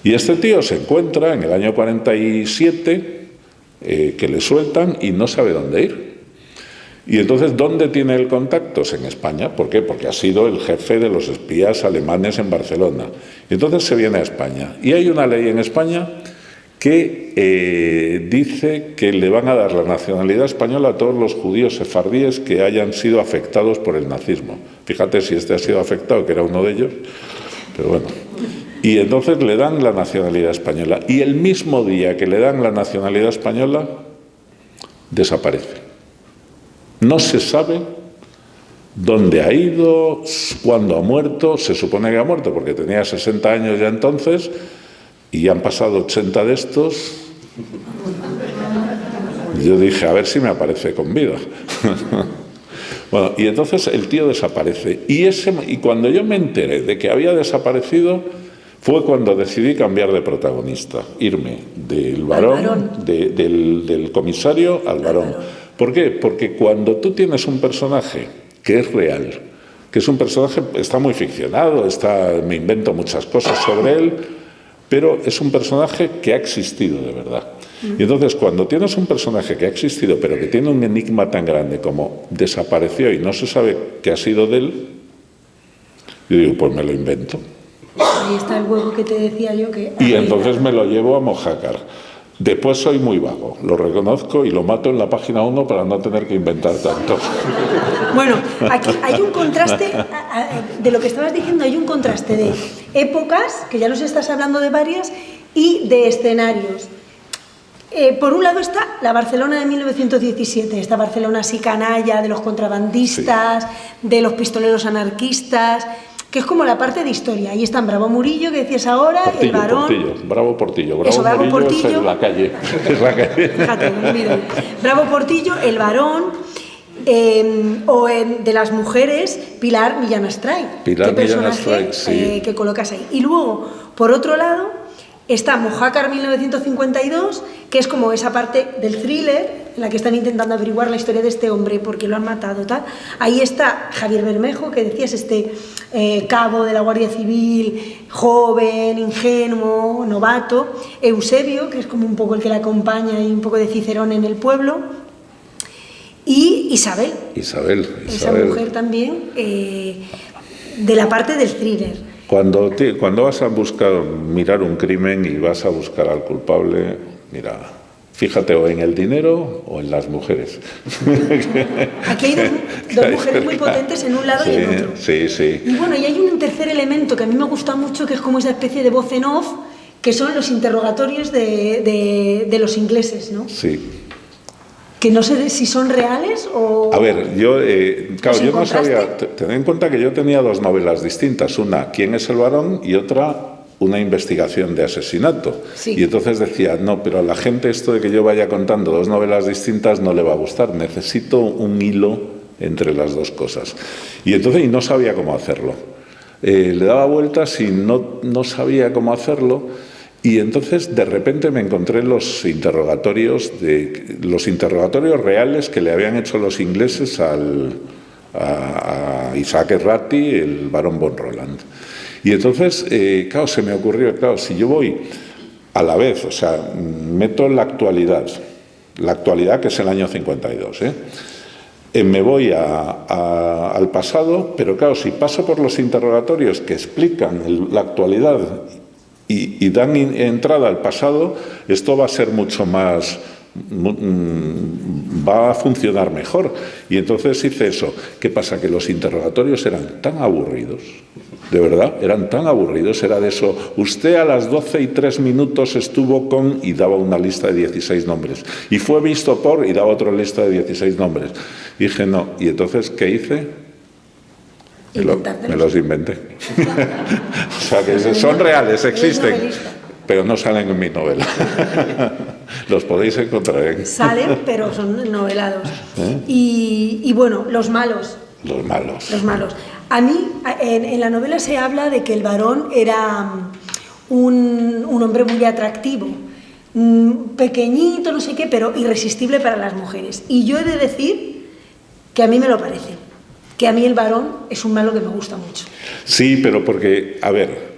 Y este tío se encuentra en el año 47... que le sueltan y no sabe dónde ir. Y entonces, ¿dónde tiene el contactos? En España. ¿Por qué? Porque ha sido el jefe de los espías alemanes en Barcelona. Y entonces se viene a España. Y hay una ley en España que dice que le van a dar la nacionalidad española a todos los judíos sefardíes que hayan sido afectados por el nazismo. Fíjate si este ha sido afectado, que era uno de ellos. Pero bueno... Y entonces le dan la nacionalidad española. Y el mismo día que le dan la nacionalidad española, desaparece. No se sabe dónde ha ido, cuándo ha muerto. Se supone que ha muerto porque tenía 60 años ya entonces, y han pasado 80 de estos. Yo dije, a ver si me aparece con vida. Bueno, y entonces el tío desaparece. Y cuando yo me enteré de que había desaparecido, fue cuando decidí cambiar de protagonista, irme del varón, del comisario al varón. ¿Por qué? Porque cuando tú tienes un personaje que es real, que es un personaje, está muy ficcionado, me invento muchas cosas sobre él, pero es un personaje que ha existido de verdad. Y entonces cuando tienes un personaje que ha existido, pero que tiene un enigma tan grande como desapareció y no se sabe qué ha sido de él, yo digo, pues me lo invento. Ahí está el huevo que te decía yo que... Y entonces me lo llevo a Mojácar. Después soy muy vago, lo reconozco y lo mato en la página 1 para no tener que inventar tanto. Bueno, aquí hay un contraste, de lo que estabas diciendo, hay un contraste de épocas, que ya nos estás hablando de varias, y de escenarios. Por un lado está la Barcelona de 1917, esta Barcelona así canalla, de los contrabandistas, de los pistoleros anarquistas, que es como la parte de historia. Ahí están Bravo Murillo, que decías ahora, Portillo, el Barón... Bravo Portillo. Eso, Bravo Murillo Portillo. Es la calle. Es la calle. Fíjate, me olvido. Bravo Portillo, el Barón, de las mujeres, Pilar Millán Astray. Pilar ¿Qué Millán personaje Astray, sí. que colocas ahí? Y luego, por otro lado, está Mojácar 1952, que es como esa parte del thriller, en la que están intentando averiguar la historia de este hombre, por qué lo han matado, tal. Ahí está Javier Bermejo, que decías, cabo de la Guardia Civil, joven, ingenuo, novato. Eusebio, que es como un poco el que le acompaña y un poco de Cicerón en el pueblo. Y Isabel. Esa mujer también, de la parte del thriller. Cuando vas a mirar un crimen y vas a buscar al culpable, mira, fíjate o en el dinero o en las mujeres. Aquí hay dos mujeres muy potentes en un lado y en otro. Sí. Y bueno, y hay un tercer elemento que a mí me gusta mucho, que es como esa especie de voz en off, que son los interrogatorios de los ingleses, ¿no? Sí. Que no sé si son reales o... A ver, yo no sabía... contraste? Ten en cuenta que yo tenía dos novelas distintas. Una, ¿Quién es el varón? Y otra, una investigación de asesinato. Sí. Y entonces decía, no, pero a la gente esto de que yo vaya contando dos novelas distintas no le va a gustar. Necesito un hilo entre las dos cosas. Y entonces no sabía cómo hacerlo. Le daba vueltas y no sabía cómo hacerlo. Y entonces de repente me encontré los interrogatorios reales que le habían hecho los ingleses a Isaac Errati, el barón von Roland. Y entonces, claro, se me ocurrió, si yo voy a la vez, o sea, meto la actualidad que es el año 52, me voy al pasado, pero claro, si paso por los interrogatorios que explican la actualidad y dan entrada al pasado, esto va a ser mucho más... va a funcionar mejor. Y entonces hice eso. ¿Qué pasa? Que los interrogatorios eran tan aburridos, de verdad, eran tan aburridos, era de eso, usted a las 12:03 estuvo con, y daba una lista de 16 nombres, y fue visto por, y daba otra lista de 16 nombres. Y dije, no, y entonces, ¿qué hice? Me los inventé. O sea, que son reales, existen, pero no salen en mi novela. Los podéis encontrar. Salen, pero son novelados. Y bueno, los malos. Los malos. A mí, en la novela se habla de que el varón era un hombre muy atractivo, pequeñito, no sé qué, pero irresistible para las mujeres. Y yo he de decir que a mí me lo parece. Que a mí el varón es un malo que me gusta mucho. Sí, pero porque, a ver,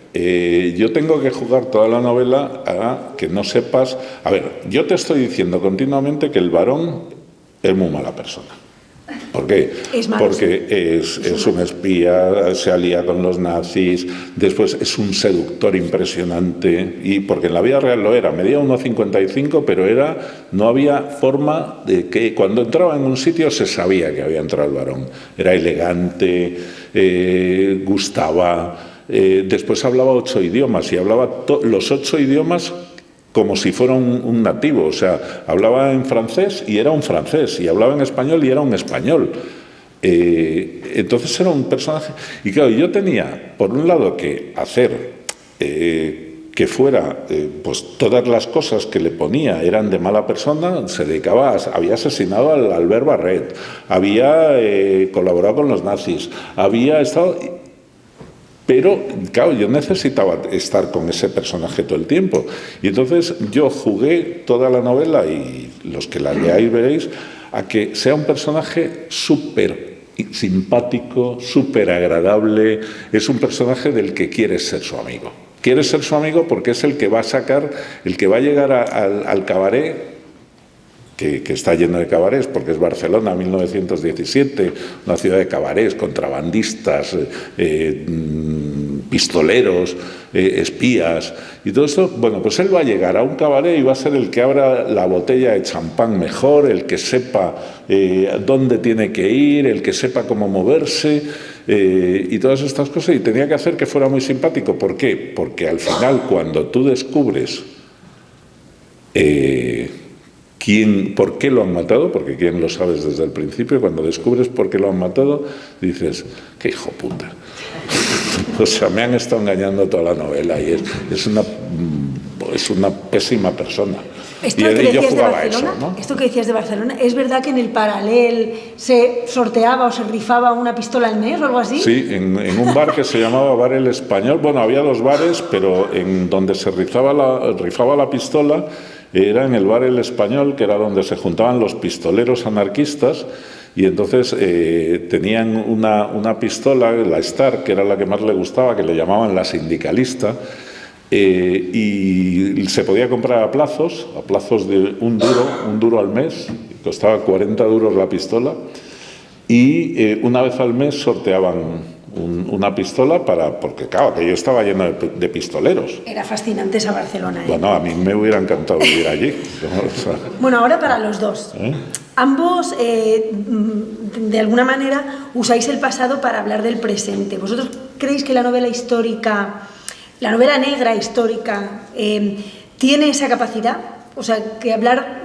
yo tengo que jugar toda la novela a que no sepas... A ver, yo te estoy diciendo continuamente que el varón es muy mala persona. ¿Por qué? Es malo, porque es un espía, se alía con los nazis, después es un seductor impresionante, y porque en la vida real lo era, medía 1,55, pero no había forma de que cuando entraba en un sitio se sabía que había entrado el varón. Era elegante, gustaba, después hablaba 8 idiomas y hablaba los 8 idiomas como si fuera un nativo, o sea, hablaba en francés y era un francés, y hablaba en español y era un español. Entonces era un personaje... Y claro, yo tenía, por un lado, que hacer que fuera, pues todas las cosas que le ponía eran de mala persona, había asesinado al Albert Barret, había colaborado con los nazis, había estado... Pero, claro, yo necesitaba estar con ese personaje todo el tiempo. Y entonces yo jugué toda la novela, y los que la leáis veréis, a que sea un personaje súper simpático, súper agradable. Es un personaje del que quieres ser su amigo. Quieres ser su amigo porque es el que va a sacar, el que va a llegar al cabaret, que está lleno de cabarets, porque es Barcelona, 1917, una ciudad de cabarets, contrabandistas, pistoleros, espías y todo esto. Bueno, pues él va a llegar a un cabaret y va a ser el que abra la botella de champán mejor, el que sepa dónde tiene que ir, el que sepa cómo moverse y todas estas cosas, y tenía que hacer que fuera muy simpático. ¿Por qué? Porque al final, cuando tú descubres por qué lo han matado, porque quién lo sabes desde el principio, cuando descubres por qué lo han matado, dices, qué hijo puta. O sea, me han estado engañando toda la novela y es una pésima persona. Esto que decías de Barcelona, ¿no? Esto que decías de Barcelona, ¿es verdad que en el Paral·lel se sorteaba o se rifaba una pistola al mes o algo así? Sí, en un bar que se llamaba Bar El Español. Bueno, había 2 bares, pero en donde se rifaba la pistola era en el Bar El Español, que era donde se juntaban los pistoleros anarquistas, y entonces tenían una pistola, la Star, que era la que más le gustaba, que le llamaban la sindicalista, y se podía comprar a plazos de un duro al mes, costaba 40 duros la pistola, y una vez al mes sorteaban una pistola porque claro, que yo estaba lleno de pistoleros. Era fascinante esa Barcelona, ¿eh? Bueno, a mí me hubiera encantado vivir allí. O sea, bueno, ahora para los dos. Ambos, de alguna manera, usáis el pasado para hablar del presente. ¿Vosotros creéis que la novela histórica, la novela negra histórica, tiene esa capacidad? O sea, que hablar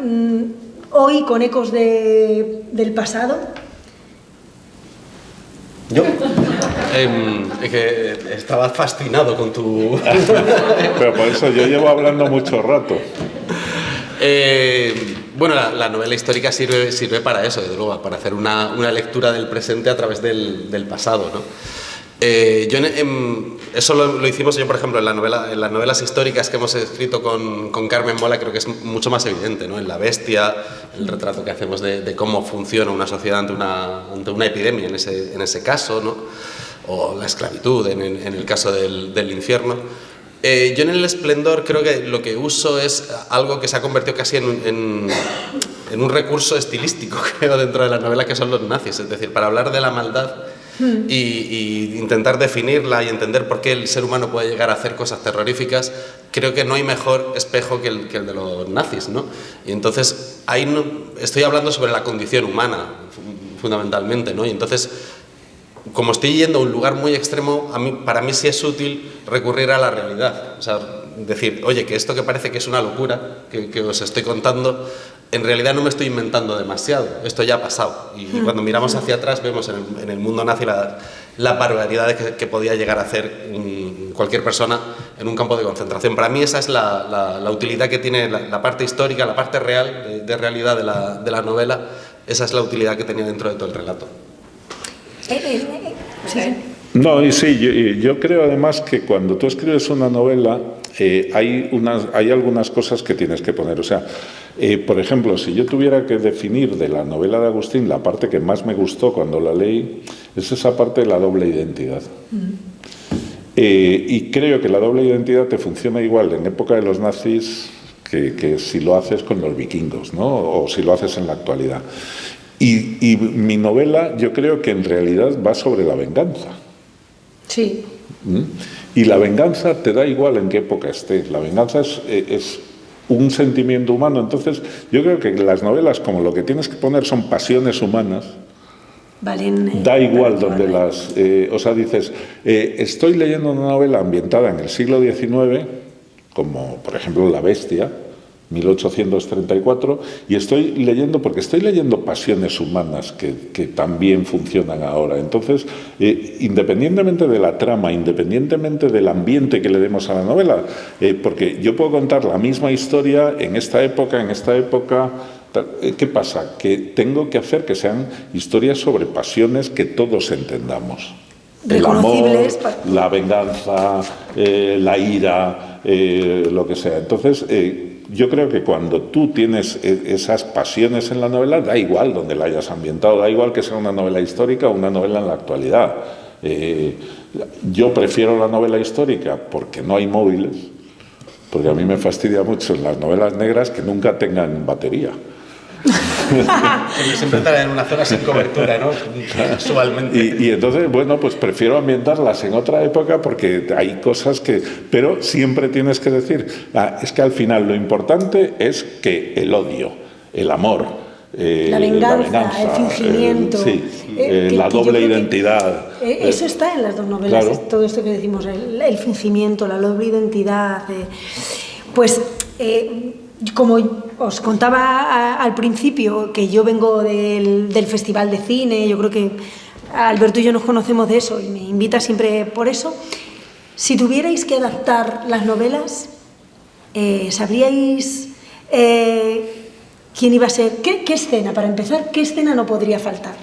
hoy con ecos del pasado. Yo que estaba fascinado con tu... Pero por eso yo llevo hablando mucho rato. Bueno, la novela histórica sirve para eso, desde luego, para hacer una lectura del presente a través del pasado, ¿no? Eso lo hicimos yo, por ejemplo, en las novelas históricas que hemos escrito con Carmen Mola, creo que es mucho más evidente, ¿no? En La Bestia, el retrato que hacemos de cómo funciona una sociedad ante una epidemia en ese caso, ¿no? O la esclavitud en el caso del infierno. Yo en El Esplendor creo que lo que uso es algo que se ha convertido casi en un recurso estilístico, creo, dentro de la novela, que son los nazis. Es decir, para hablar de la maldad y intentar definirla y entender por qué el ser humano puede llegar a hacer cosas terroríficas, creo que no hay mejor espejo que el de los nazis, ¿no? Y entonces ahí estoy hablando sobre la condición humana, fundamentalmente, ¿no? Y entonces, como estoy yendo a un lugar muy extremo, para mí sí es útil recurrir a la realidad. O sea, decir, oye, que esto que parece que es una locura, que os estoy contando, en realidad no me estoy inventando demasiado, esto ya ha pasado. Y cuando miramos hacia atrás vemos en el mundo nazi la barbaridad que podía llegar a hacer cualquier persona en un campo de concentración. Para mí esa es la utilidad que tiene la parte histórica, la parte real, de realidad de la novela. Esa es la utilidad que tenía dentro de todo el relato. No, y sí, yo creo además que cuando tú escribes una novela hay algunas cosas que tienes que poner. O sea, por ejemplo, si yo tuviera que definir de la novela de Agustín, la parte que más me gustó cuando la leí es esa parte de la doble identidad. Y creo que la doble identidad te funciona igual en época de los nazis que si lo haces con los vikingos, ¿no? O si lo haces en la actualidad. Y mi novela, yo creo que en realidad va sobre la venganza. Sí. Y la venganza te da igual en qué época estés. La venganza es un sentimiento humano. Entonces, yo creo que las novelas, como lo que tienes que poner son pasiones humanas, da igual donde las... o sea, dices, estoy leyendo una novela ambientada en el siglo XIX, como por ejemplo La Bestia, 1834, y estoy leyendo porque estoy leyendo pasiones humanas que también funcionan ahora. Entonces, independientemente de la trama, independientemente del ambiente que le demos a la novela, porque yo puedo contar la misma historia en esta época, ¿qué pasa? Que tengo que hacer que sean historias sobre pasiones que todos entendamos. El amor, la venganza, la ira, lo que sea. Entonces, yo creo que cuando tú tienes esas pasiones en la novela, da igual donde la hayas ambientado, da igual que sea una novela histórica o una novela en la actualidad. Yo prefiero la novela histórica porque no hay móviles, porque a mí me fastidia mucho en las novelas negras que nunca tengan batería. Siempre estar en una zona sin cobertura, ¿no? Usualmente. Y entonces, bueno, pues prefiero ambientarlas en otra época porque hay cosas que... Pero siempre tienes que decir, es que al final lo importante es que el odio, el amor, la venganza, el fingimiento, la doble identidad. Eso está en las dos novelas, Claro. todo esto que decimos, el fingimiento, la doble identidad. Pues, como os contaba al principio, que yo vengo del Festival de Cine, yo creo que Alberto y yo nos conocemos de eso y me invita siempre por eso. Si tuvierais que adaptar las novelas, ¿sabríais quién iba a ser? ¿Qué escena, para empezar, qué escena no podría faltar?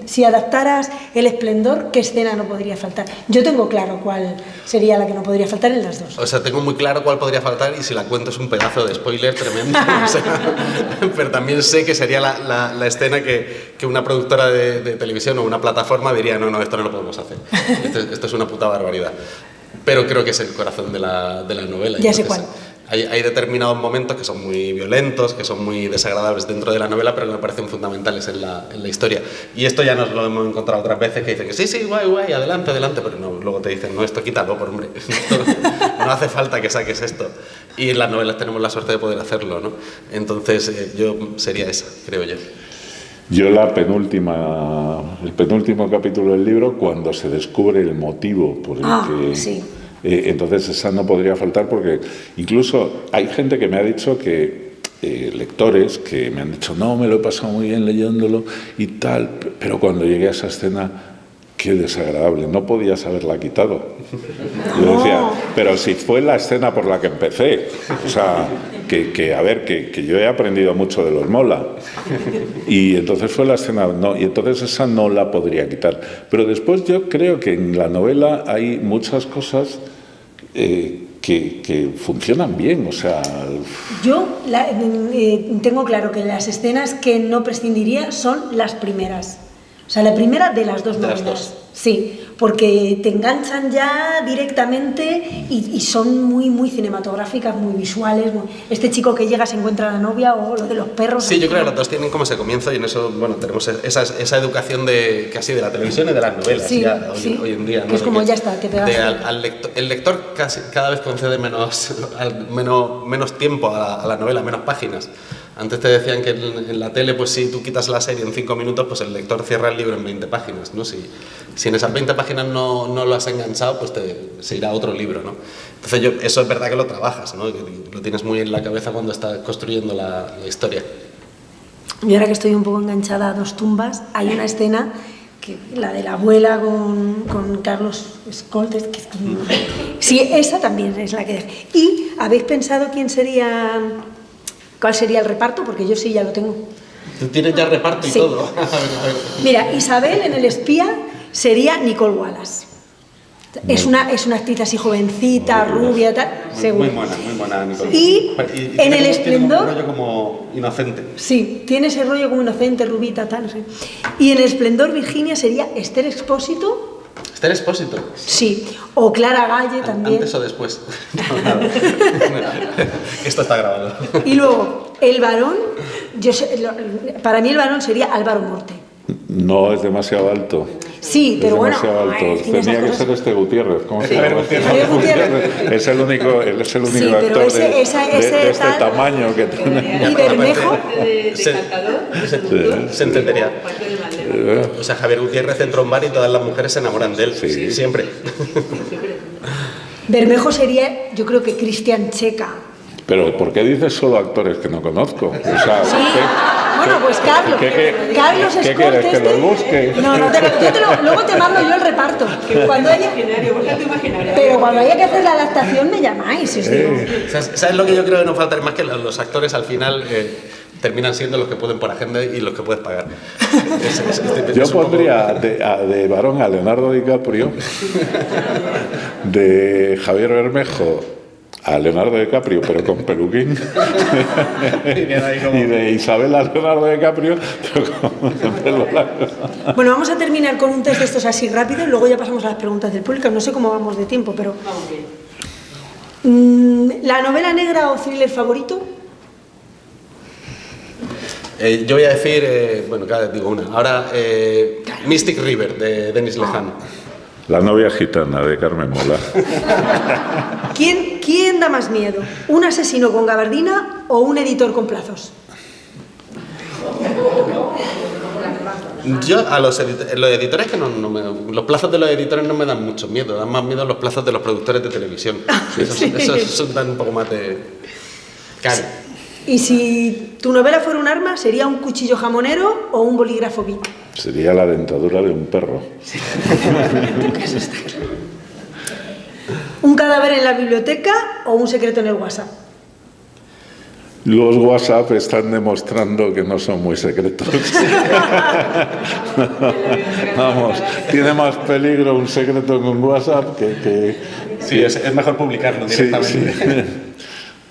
Si adaptaras El Esplendor, ¿qué escena no podría faltar? Yo tengo claro cuál sería la que no podría faltar en las dos. O sea, tengo muy claro cuál podría faltar y si la cuento es un pedazo de spoiler tremendo. O sea, pero también sé que sería la escena que una productora de televisión o una plataforma diría no, esto no lo podemos hacer. Esto es una puta barbaridad. Pero creo que es el corazón de la novela. Ya sé cuál. Hay determinados momentos que son muy violentos, que son muy desagradables dentro de la novela, pero que me parecen fundamentales en la historia. Y esto ya nos lo hemos encontrado otras veces, que dicen que sí, guay, adelante, pero no, luego te dicen, no, esto quítalo, por hombre, no hace falta que saques esto. Y en las novelas tenemos la suerte de poder hacerlo, ¿no? Entonces yo sería esa, creo yo. Yo el penúltimo capítulo del libro, cuando se descubre el motivo por el que... Sí. Entonces esa no podría faltar porque incluso hay gente que me ha dicho que, lectores que me han dicho, no, me lo he pasado muy bien leyéndolo y tal, pero cuando llegué a esa escena, qué desagradable, no podías haberla quitado. Yo decía, pero si fue la escena por la que empecé, o sea, que yo he aprendido mucho de los Mola. Y entonces fue la escena, no, y entonces esa no la podría quitar. Pero después yo creo que en la novela hay muchas cosas que funcionan bien, o sea... Yo tengo claro que las escenas que no prescindiría son las primeras. O sea, la primera de las dos novelas. Las dos. Sí, porque te enganchan ya directamente y son muy cinematográficas, muy visuales. Este chico que llega se encuentra a la novia o lo de los perros. Sí, yo creo que las dos tienen como ese comienzo y en eso, bueno, tenemos esa educación casi de la televisión y de las novelas. Sí, ya, sí. Hoy en día. Que es como ya está, te pegas. El lector cada vez concede menos tiempo a la novela, menos páginas. Antes te decían que en la tele, pues si tú quitas la serie en 5 minutos, pues el lector cierra el libro en 20 páginas, ¿no? Si en esas 20 páginas no lo has enganchado, pues se irá a otro libro, ¿no? Entonces eso es verdad que lo trabajas, ¿no? Que lo tienes muy en la cabeza cuando estás construyendo la historia. Y ahora que estoy un poco enganchada a Dos tumbas, hay una escena, la de la abuela con Carlos Escoltes, que sí, esa también es la que... ¿Y habéis pensado cuál sería el reparto? Porque yo sí ya lo tengo. Tú tienes ya reparto y sí. todo. A ver. Mira, Isabel en El espía sería Nicole Wallace. Es una actriz así jovencita, rubia, tal, seguro. Muy buena Nicole. Y en El Esplendor... Tiene un rollo como inocente. Sí, tiene ese rollo como inocente, rubita, tal, no sé. Y en El Esplendor Virginia sería Esther Expósito. ¿Esther Expósito? Sí, o Clara Galle también. ¿Antes o después? No, nada. Esto está grabado. Y luego, el varón, para mí el varón sería Álvaro Morte. No, es demasiado alto. Sí, pero bueno. Es demasiado alto. Tenía que ser este Gutiérrez. ¿Cómo se llama? Javier Gutiérrez. Es el único Sí, actor pero de este tal- tamaño que tiene. Y Bermejo. Se entendería. O sea, Javier Gutiérrez entra a un bar y todas las mujeres se enamoran de él. Sí. Siempre. Bermejo sería, yo creo que Cristian Checa. Pero ¿por qué dices solo actores que no conozco? O sea, Bueno, pues Carlos. Carlos ¿Qué Escoltes. quieres, que los busque? No, luego te mando yo el reparto. Cuando haya, pero cuando haya que hacer la adaptación me llamáis. Os digo. ¿Sabes lo que yo creo que no falta? Es más que los actores al final terminan siendo los que pueden por agenda y los que puedes pagar. Yo pondría de varón a Leonardo DiCaprio, de Javier Bermejo a Leonardo DiCaprio, pero con peluquín, y de Isabel a Leonardo DiCaprio, pero con pelo largo. Bueno, vamos a terminar con un test de estos así rápido y luego ya pasamos a las preguntas del público. No sé cómo vamos de tiempo, pero... Vamos bien. ¿La novela negra o thriller favorito? Yo voy a decir, bueno, cada vez digo una. Ahora, Mystic River, de Denis Lehan. La novia gitana, de Carmen Mola. ¿Quién da más miedo? ¿Un asesino con gabardina o un editor con plazos? Yo a los editores que los plazos de los editores no me dan mucho miedo, dan más miedo los plazos de los productores de televisión. Esos dan un poco más de cari. Y si tu novela fuera un arma, ¿sería un cuchillo jamonero o un bolígrafo Bic? Sería la dentadura de un perro. ¿Un cadáver en la biblioteca o un secreto en el WhatsApp? Los WhatsApp están demostrando que no son muy secretos. Vamos, tiene más peligro un secreto en un WhatsApp que... Sí, es mejor publicarlo directamente.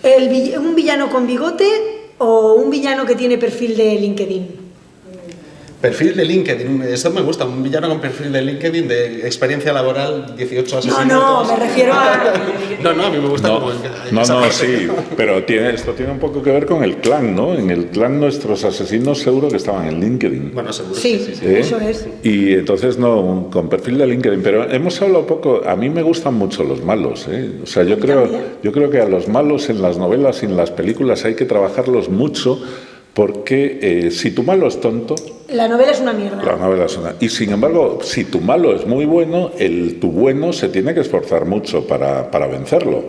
Sí. ¿Un villano con bigote o un villano que tiene perfil de LinkedIn? Perfil de LinkedIn, esto me gusta, un villano con perfil de LinkedIn de experiencia laboral, 18 asesinatos. No, me refiero a... No, a mí me gusta como... Sí, pero esto tiene un poco que ver con el clan, ¿no? En el clan nuestros asesinos seguro que estaban en LinkedIn. Bueno, seguro. Sí. Eso es. Y entonces con perfil de LinkedIn, pero hemos hablado poco, a mí me gustan mucho los malos, ¿eh? O sea, yo creo que a los malos en las novelas y en las películas hay que trabajarlos mucho. Porque si tu malo es tonto... La novela es una mierda. La novela es una... Y sin embargo, si tu malo es muy bueno, tu bueno se tiene que esforzar mucho para vencerlo.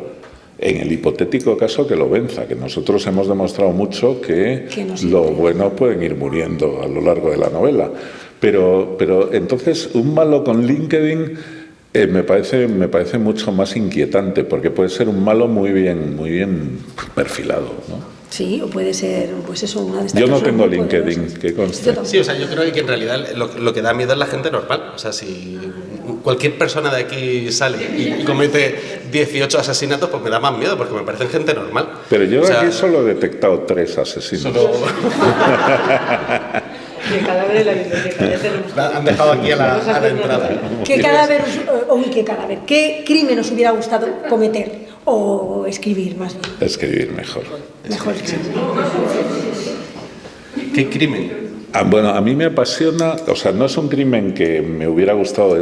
En el hipotético caso que lo venza, que nosotros hemos demostrado mucho que lo bueno pueden ir muriendo a lo largo de la novela. Pero entonces, un malo con LinkedIn... me parece mucho más inquietante, porque puede ser un malo muy bien perfilado, ¿no? Sí, o puede ser, pues eso, una de estas. Yo no tengo LinkedIn, que conste. Sí, o sea, yo creo que en realidad lo que da miedo es la gente normal. O sea, si cualquier persona de aquí sale y comete 18 asesinatos, pues me da más miedo, porque me parecen gente normal. Pero yo aquí solo he detectado 3 asesinos. El cadáver en la biblioteca. Han dejado aquí a la entrada. ¿Qué cadáver? ¿Qué crimen os hubiera gustado cometer? O escribir, más bien. Escribir mejor. Mejor. ¿Qué crimen? Bueno, a mí me apasiona, o sea, no es un crimen que me hubiera gustado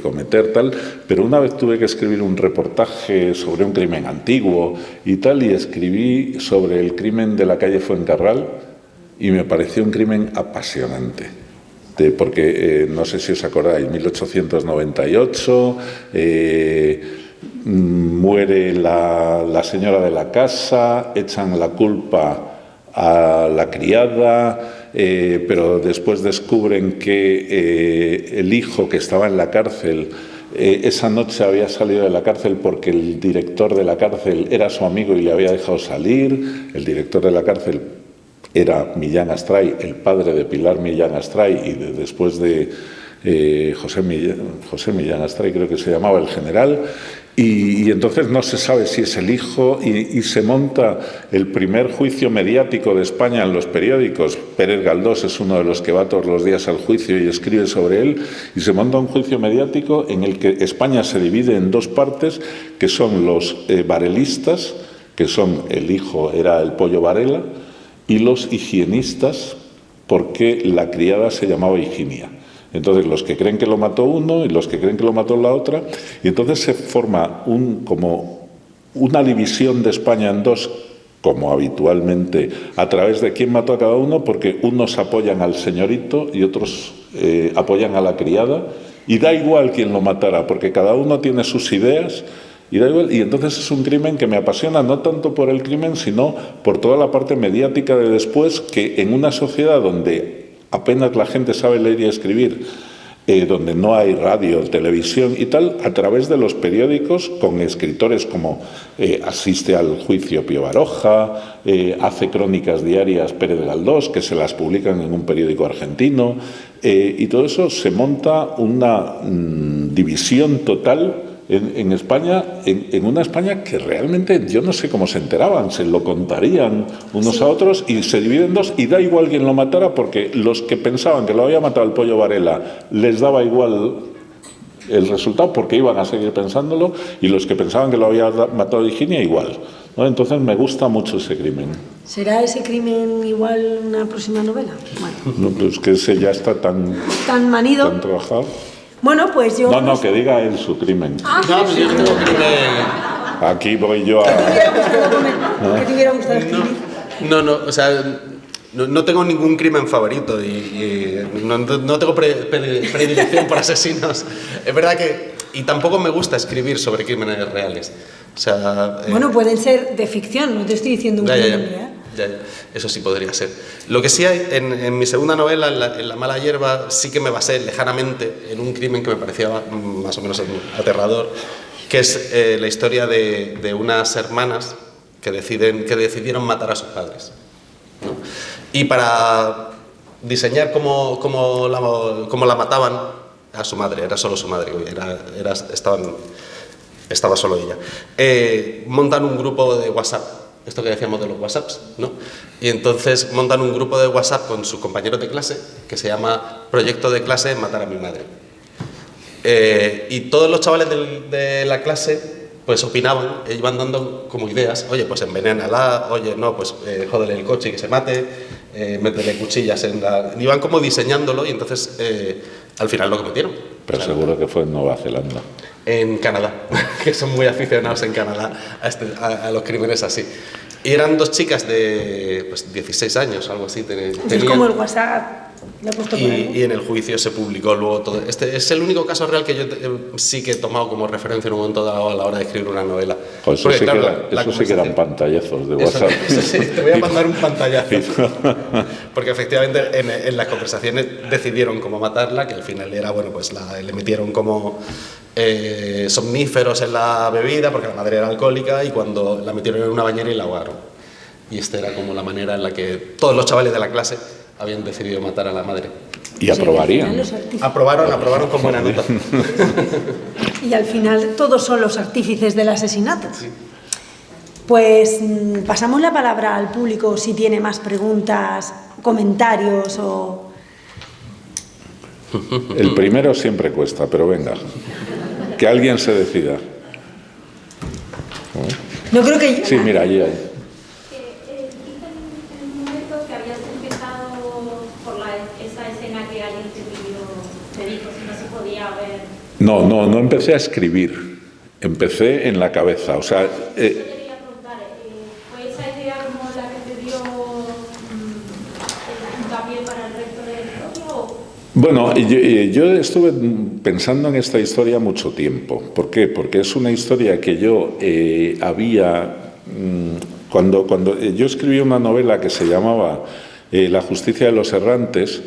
cometer tal, pero una vez tuve que escribir un reportaje sobre un crimen antiguo y tal, y escribí sobre el crimen de la calle Fuencarral, y me pareció un crimen apasionante. Porque, no sé si os acordáis, 1898, muere la señora de la casa, echan la culpa a la criada, pero después descubren que el hijo que estaba en la cárcel esa noche había salido de la cárcel porque el director de la cárcel era su amigo y le había dejado salir. El director de la cárcel era Millán Astray, el padre de Pilar Millán Astray, y después de José Millán Astray, creo que se llamaba, el general. Y entonces no se sabe si es el hijo, y se monta el primer juicio mediático de España en los periódicos. Pérez Galdós es uno de los que va todos los días al juicio y escribe sobre él, y se monta un juicio mediático en el que España se divide en 2 partes, que son los varelistas, que son, el hijo era el Pollo Varela, y los higienistas, porque la criada se llamaba Higinia. Entonces, los que creen que lo mató uno y los que creen que lo mató la otra, y entonces se forma como una división de España en 2, como habitualmente, a través de quién mató a cada uno, porque unos apoyan al señorito y otros apoyan a la criada, y da igual quién lo matara, porque cada uno tiene sus ideas. Y entonces es un crimen que me apasiona, no tanto por el crimen, sino por toda la parte mediática de después, que en una sociedad donde apenas la gente sabe leer y escribir, donde no hay radio, televisión y tal, a través de los periódicos, con escritores como asiste al juicio Pío Baroja, hace crónicas diarias Pérez Galdós, que se las publican en un periódico argentino, y todo eso se monta una división total en España, en una España que realmente yo no sé cómo se enteraban, se lo contarían unos a otros, y se dividen en 2, y da igual quién lo matara, porque los que pensaban que lo había matado el Pollo Varela les daba igual el resultado porque iban a seguir pensándolo, y los que pensaban que lo había matado Higinia igual, ¿no? Entonces me gusta mucho ese crimen. ¿Será ese crimen igual una próxima novela? Bueno. No, pues que ese ya está tan manido. tan trabajado. Bueno, pues yo... No, que diga él su crimen. No, pues yo no tengo crimen. Aquí voy yo a... ¿Qué te hubiera gustado escribir? No, o sea, no tengo ningún crimen favorito y no tengo predilección por asesinos. Es verdad que... Y tampoco me gusta escribir sobre crímenes reales. O sea... Bueno, pueden ser de ficción, no te estoy diciendo un crimen real. Ya, eso sí podría ser. Lo que sí hay, en mi segunda novela, en la mala hierba, sí que me basé lejanamente en un crimen que me parecía más o menos aterrador, que es la historia de unas hermanas que decidieron matar a sus padres, ¿no? Y para diseñar cómo la mataban a su madre, era solo su madre, estaba solo ella, montan un grupo de WhatsApp, esto que decíamos de los WhatsApps, ¿no? Y entonces montan un grupo de WhatsApp con sus compañeros de clase que se llama Proyecto de clase Matar a mi madre. Y todos los chavales de la clase pues opinaban, iban dando como ideas, oye, pues envenénala, oye, no, pues jódele el coche y que se mate, métele cuchillas en la... Iban como diseñándolo y entonces al final lo cometieron. Pero seguro que fue en Nueva Zelanda. En Canadá, que son muy aficionados en Canadá a los crímenes así. Y eran dos chicas de 16 años, algo así. Es como el WhatsApp. Lo he puesto por ahí. Y en el juicio se publicó luego todo. Este es el único caso real que yo sí que he tomado como referencia en un momento dado a la hora de escribir una novela. Pues eso, sí, claro, eso sí que eran pantallazos de WhatsApp. Eso sí, te voy a mandar un pantallazo. Porque efectivamente en las conversaciones decidieron cómo matarla, que al final era, bueno, pues le metieron como somníferos en la bebida, porque la madre era alcohólica, y cuando la metieron en una bañera y la ahogaron. Y esta era como la manera en la que todos los chavales de la clase habían decidido matar a la madre. ¿Y aprobarían? Aprobaron con buena nota. Y al final todos son los artífices del asesinato. Sí. Pues pasamos la palabra al público si tiene más preguntas, comentarios o... El primero siempre cuesta, pero venga, que alguien se decida. No creo que... Sí, mira, allí hay. No empecé a escribir, empecé en la cabeza, o sea... quería preguntar, ¿fue esa idea como la que te dio el hincapié para el resto de la historia? Bueno, yo estuve pensando en esta historia mucho tiempo. ¿Por qué? Porque es una historia que yo cuando yo escribí una novela que se llamaba La justicia de los errantes.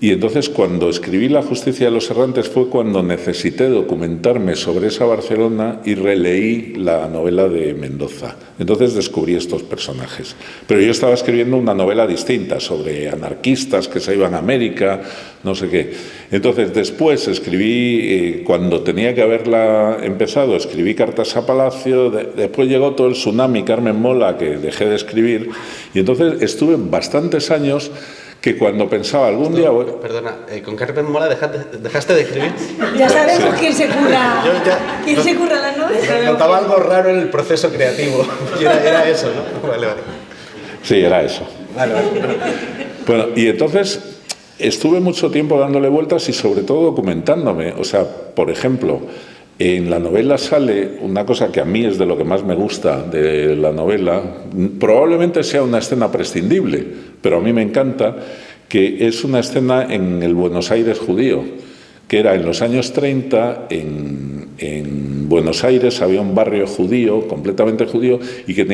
Y entonces cuando escribí La justicia de los errantes fue cuando necesité documentarme sobre esa Barcelona y releí la novela de Mendoza. Entonces descubrí estos personajes. Pero yo estaba escribiendo una novela distinta sobre anarquistas que se iban a América, no sé qué. Entonces después escribí, cuando tenía que haberla empezado, escribí Cartas a Palacio, después llegó todo el tsunami Carmen Mola, que dejé de escribir, y entonces estuve bastantes años que cuando pensaba algún día... Perdona, ¿con Carmen Mola dejaste de escribir? Ya sabemos quién se curra. ¿Quién se curra las novelas? Notaba algo raro en el proceso creativo. Y era eso, ¿no? Vale. Sí, era eso. Vale. Bueno, y entonces estuve mucho tiempo dándole vueltas y sobre todo documentándome. O sea, por ejemplo, en la novela sale una cosa que a mí es de lo que más me gusta de la novela. Probablemente sea una escena prescindible, pero a mí me encanta, que es una escena en el Buenos Aires judío, que era en los años 30, en Buenos Aires había un barrio judío, completamente judío, y que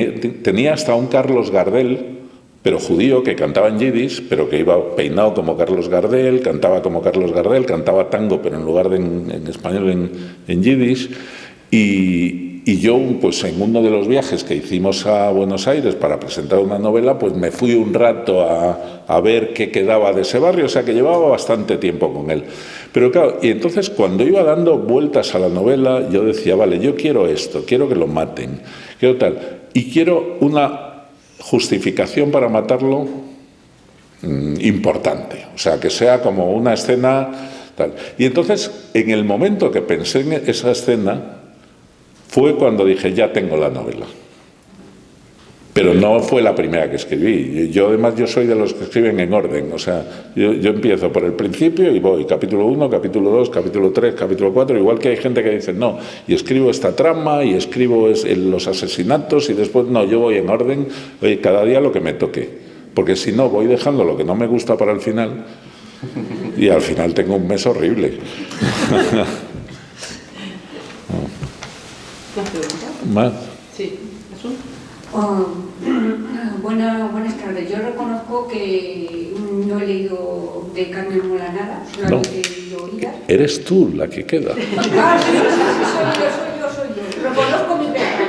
tenía hasta un Carlos Gardel, pero judío, que cantaba en yiddish, pero que iba peinado como Carlos Gardel, cantaba como Carlos Gardel, cantaba tango, pero en lugar de en español en yiddish. Y yo, pues en uno de los viajes que hicimos a Buenos Aires para presentar una novela, pues me fui un rato a ver qué quedaba de ese barrio, o sea que llevaba bastante tiempo con él. Pero claro, y entonces cuando iba dando vueltas a la novela, yo decía, vale, yo quiero esto, quiero que lo maten, quiero tal, y quiero una justificación para matarlo importante, o sea, que sea como una escena... tal. Y entonces, en el momento que pensé en esa escena, fue cuando dije, ya tengo la novela. Pero no fue la primera que escribí. Yo además soy de los que escriben en orden. O sea, yo empiezo por el principio y voy capítulo 1, capítulo 2, capítulo 3, capítulo 4, igual que hay gente que dice, no, y escribo esta trama, y escribo los asesinatos, y después, no, yo voy en orden, cada día lo que me toque. Porque si no, voy dejando lo que no me gusta para el final, y al final tengo un mes horrible. ¿Más? Sí, buenas tardes. Yo reconozco que no he leído de Carmen Mola nada, solamente he leído oídas. Eres tú la que queda. Soy yo. Reconozco mi pecado,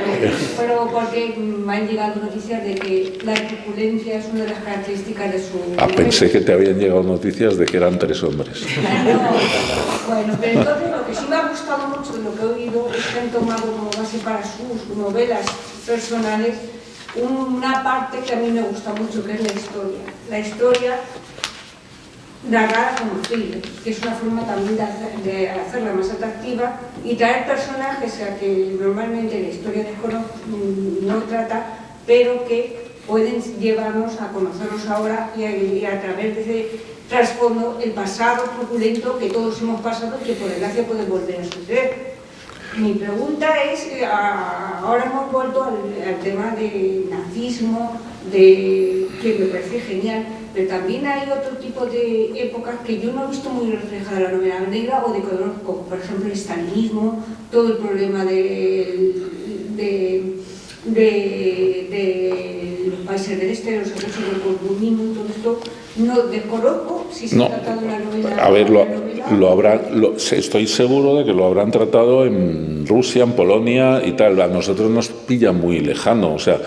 pero porque me han llegado noticias de que la truculencia es una de las características de su... Pensé que te habían llegado noticias de que eran 3 hombres. No, bueno, pero entonces lo que sí me ha gustado mucho de lo que he oído es que han tomado como base para sus novelas personales una parte que a mí me gusta mucho, que es la historia. La historia narrada como thriller, que es una forma también de hacerla más atractiva y traer personajes a que normalmente la historia no trata, pero que pueden llevarnos a conocerlos ahora y a través de ese trasfondo el pasado truculento que todos hemos pasado y que por desgracia puede volver a suceder. Mi pregunta es, ahora hemos vuelto al tema de nazismo, que me parece genial, pero también hay otro tipo de épocas que yo no he visto muy reflejada en la novela negra o de color, como por ejemplo el estalinismo, todo el problema de los países del este, los abusos del comunismo y todo esto. No desconozco si se ha tratado en la novela. A ver, estoy seguro de que lo habrán tratado en Rusia, en Polonia y tal. A nosotros nos pilla muy lejano. O sea,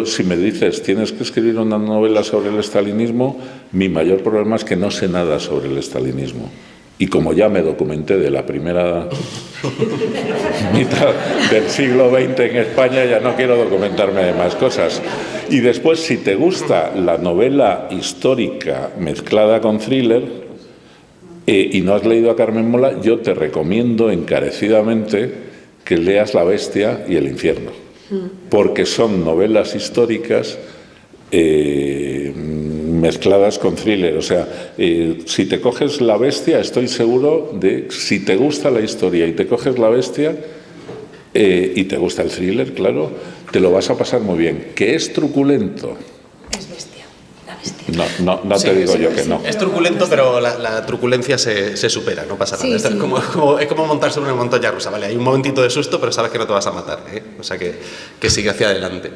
si me dices, tienes que escribir una novela sobre el estalinismo, mi mayor problema es que no sé nada sobre el estalinismo. Y como ya me documenté de la primera mitad del siglo XX en España, ya no quiero documentarme de más cosas. Y después, si te gusta la novela histórica mezclada con thriller y no has leído a Carmen Mola, yo te recomiendo encarecidamente que leas La Bestia y El Infierno, porque son novelas históricas mezcladas con thriller. O sea, si te coges La Bestia, estoy seguro de, si te gusta la historia y te coges La Bestia y te gusta el thriller, claro, te lo vas a pasar muy bien. ¿Que es truculento? Es bestia, la bestia. No te digo yo que no. Es truculento, pero la truculencia se supera, no pasa nada. Sí, Es como montarse en una montaña rusa, ¿vale? Hay un momentito de susto, pero sabes que no te vas a matar, ¿eh? O sea que sigue hacia adelante.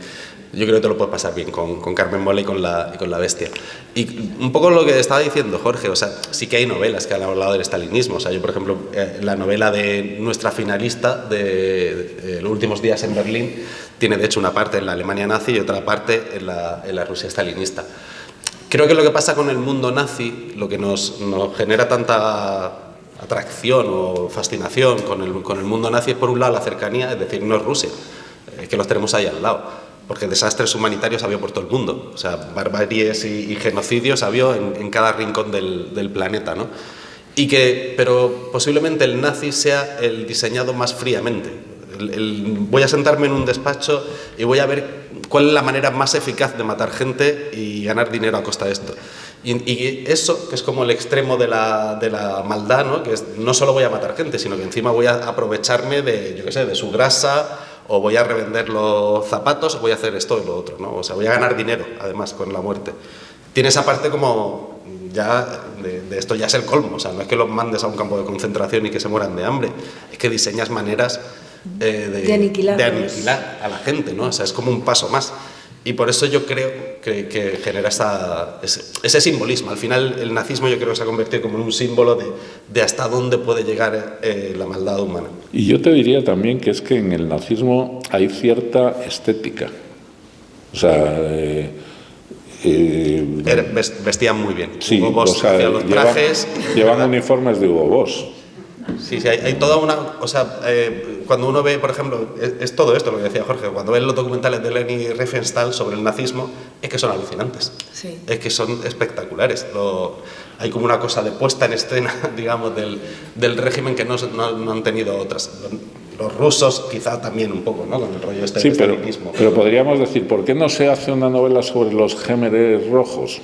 Yo creo que te lo puedes pasar bien con Carmen Mola y con la Bestia. Y un poco lo que estaba diciendo Jorge, o sea, sí que hay novelas que han hablado del estalinismo. O sea, yo, por ejemplo, la novela de nuestra finalista de Los últimos días en Berlín tiene, de hecho, una parte en la Alemania nazi y otra parte en la Rusia estalinista. Creo que lo que pasa con el mundo nazi, lo que nos genera tanta atracción o fascinación con el mundo nazi es, por un lado, la cercanía, es decir, no es Rusia, es que los tenemos ahí al lado. Porque desastres humanitarios había por todo el mundo, o sea, barbaries y genocidios había en cada rincón del planeta, ¿no? Pero posiblemente el nazi sea el diseñado más fríamente. Voy a sentarme en un despacho y voy a ver cuál es la manera más eficaz de matar gente y ganar dinero a costa de esto. Y eso, que es como el extremo de la maldad, ¿no? Que no solo voy a matar gente, sino que encima voy a aprovecharme de su grasa, o voy a revender los zapatos, o voy a hacer esto y lo otro, ¿no? O sea, voy a ganar dinero, además, con la muerte. Tiene esa parte como, ya, de esto ya es el colmo, o sea, no es que los mandes a un campo de concentración y que se mueran de hambre, es que diseñas maneras de aniquilar a la gente, ¿no? O sea, es como un paso más. Y por eso yo creo que genera ese simbolismo. Al final, el nazismo yo creo que se ha convertido como en un símbolo de hasta dónde puede llegar la maldad humana. Y yo te diría también que es que en el nazismo hay cierta estética. O sea... vestían muy bien. Sí, Hugo Boss hacía los trajes. Llevan uniformes de Hugo Boss. Sí, hay toda una... O sea, cuando uno ve, por ejemplo, es todo esto lo que decía Jorge, cuando ves los documentales de Leni Riefenstahl sobre el nazismo, es que son alucinantes. Sí. Es que son espectaculares. Hay como una cosa de puesta en escena, digamos, del régimen que no han tenido otras. Los rusos quizá también un poco, ¿no? Con el rollo este del estalinismo. Pero podríamos decir, ¿por qué no se hace una novela sobre los Gémeres rojos?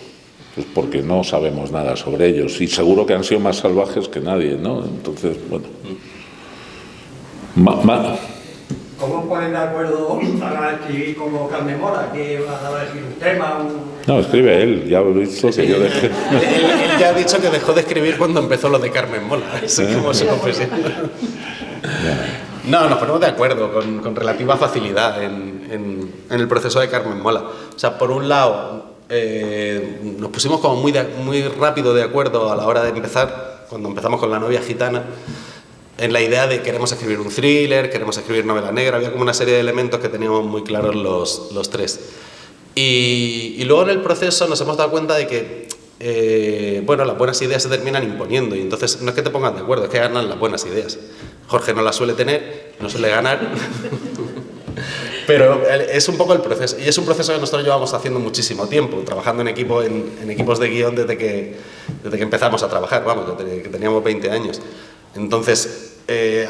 Pues porque no sabemos nada sobre ellos y seguro que han sido más salvajes que nadie, ¿no? Entonces, bueno. ¿Cómo ponen de acuerdo para escribir como Carmen Mola? ¿Que vas a decir un tema? No, escribe él, ya lo he visto que yo dejé. Él ya ha dicho que dejó de escribir cuando empezó lo de Carmen Mola, así como su confesión. No, nos ponemos de acuerdo con relativa facilidad en el proceso de Carmen Mola. O sea, por un lado, nos pusimos como muy rápido de acuerdo a la hora de empezar, cuando empezamos con La novia gitana, en la idea de queremos escribir un thriller, queremos escribir novela negra. Había como una serie de elementos que teníamos muy claros los tres. Y luego en el proceso nos hemos dado cuenta de que bueno, las buenas ideas se terminan imponiendo y entonces no es que te pongas de acuerdo, es que ganan las buenas ideas. Jorge no las suele tener, no suele ganar, pero es un poco el proceso, y es un proceso que nosotros llevamos haciendo muchísimo tiempo, trabajando en equipos de guión desde que empezamos a trabajar, vamos, desde que teníamos 20 años. Entonces,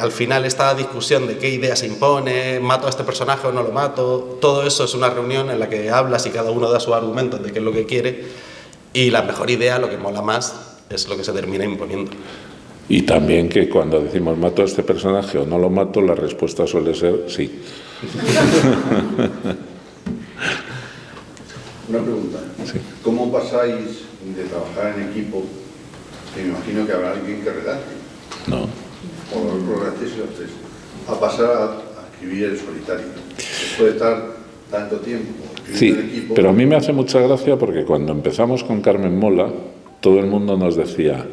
al final esta discusión de qué idea se impone, mato a este personaje o no lo mato, todo eso es una reunión en la que hablas y cada uno da sus argumentos de qué es lo que quiere, y la mejor idea, lo que mola más, es lo que se termina imponiendo. Y también que cuando decimos mato a este personaje o no lo mato, la respuesta suele ser sí. Una pregunta. Sí. ¿Cómo pasáis de trabajar en equipo, que me imagino que habrá alguien que redacte, No. o lo redactéis los tres, a pasar a escribir el solitario? Después de estar tanto tiempo escribiendo en equipo... Pero a mí me hace mucha gracia porque cuando empezamos con Carmen Mola, todo el mundo nos decía...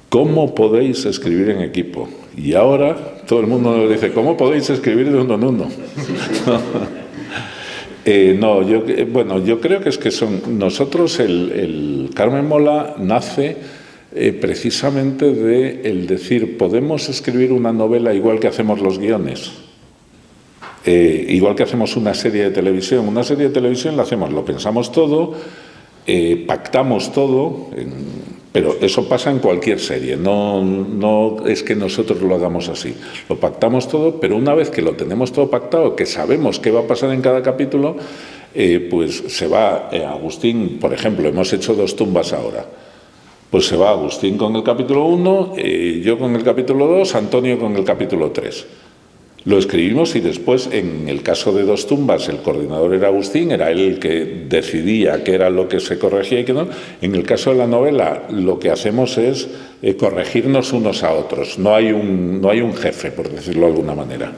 ¿Cómo podéis escribir en equipo? Y ahora todo el mundo nos dice, ¿cómo podéis escribir de uno en uno? Yo creo que es que nosotros, el Carmen Mola nace precisamente de el decir, podemos escribir una novela igual que hacemos los guiones. Igual que hacemos una serie de televisión. Una serie de televisión la hacemos, lo pensamos todo, pactamos todo, pero eso pasa en cualquier serie, no es que nosotros lo hagamos así. Lo pactamos todo, pero una vez que lo tenemos todo pactado, que sabemos qué va a pasar en cada capítulo, pues se va Agustín, por ejemplo, hemos hecho 2 tumbas ahora. Pues se va Agustín con el capítulo 1, yo con el capítulo 2, Antonio con el capítulo 3. Lo escribimos y después, en el caso de 2 tumbas, el coordinador era Agustín, era él el que decidía qué era lo que se corregía y qué no. En el caso de la novela, lo que hacemos es corregirnos unos a otros. No hay un jefe, por decirlo de alguna manera.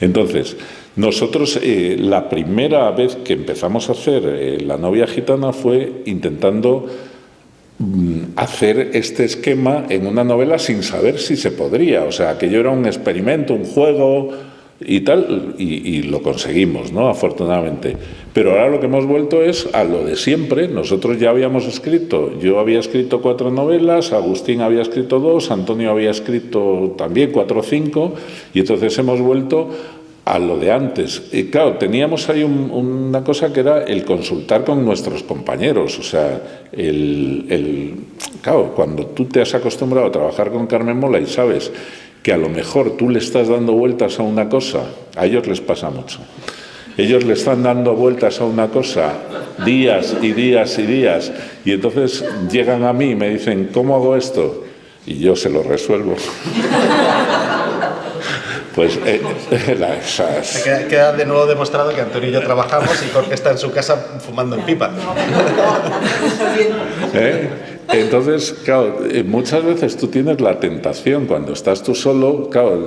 Entonces, nosotros la primera vez que empezamos a hacer La novia gitana fue intentando hacer este esquema en una novela sin saber si se podría, o sea, aquello era un experimento, un juego y tal, y lo conseguimos, ¿no? Afortunadamente. Pero ahora lo que hemos vuelto es a lo de siempre. Nosotros ya habíamos escrito, yo había escrito 4 novelas, Agustín había escrito 2, Antonio había escrito también 4 o 5, y entonces hemos vuelto a lo de antes. Y claro, teníamos ahí una cosa que era el consultar con nuestros compañeros. O sea, claro, cuando tú te has acostumbrado a trabajar con Carmen Mola y sabes que a lo mejor tú le estás dando vueltas a una cosa, a ellos les pasa mucho. Ellos le están dando vueltas a una cosa días y días y días, y entonces llegan a mí y me dicen, ¿cómo hago esto? Y yo se lo resuelvo. Pues Queda de nuevo demostrado que Antonio y yo trabajamos y Jorge está en su casa fumando en pipa. Entonces, claro, muchas veces tú tienes la tentación cuando estás tú solo, claro,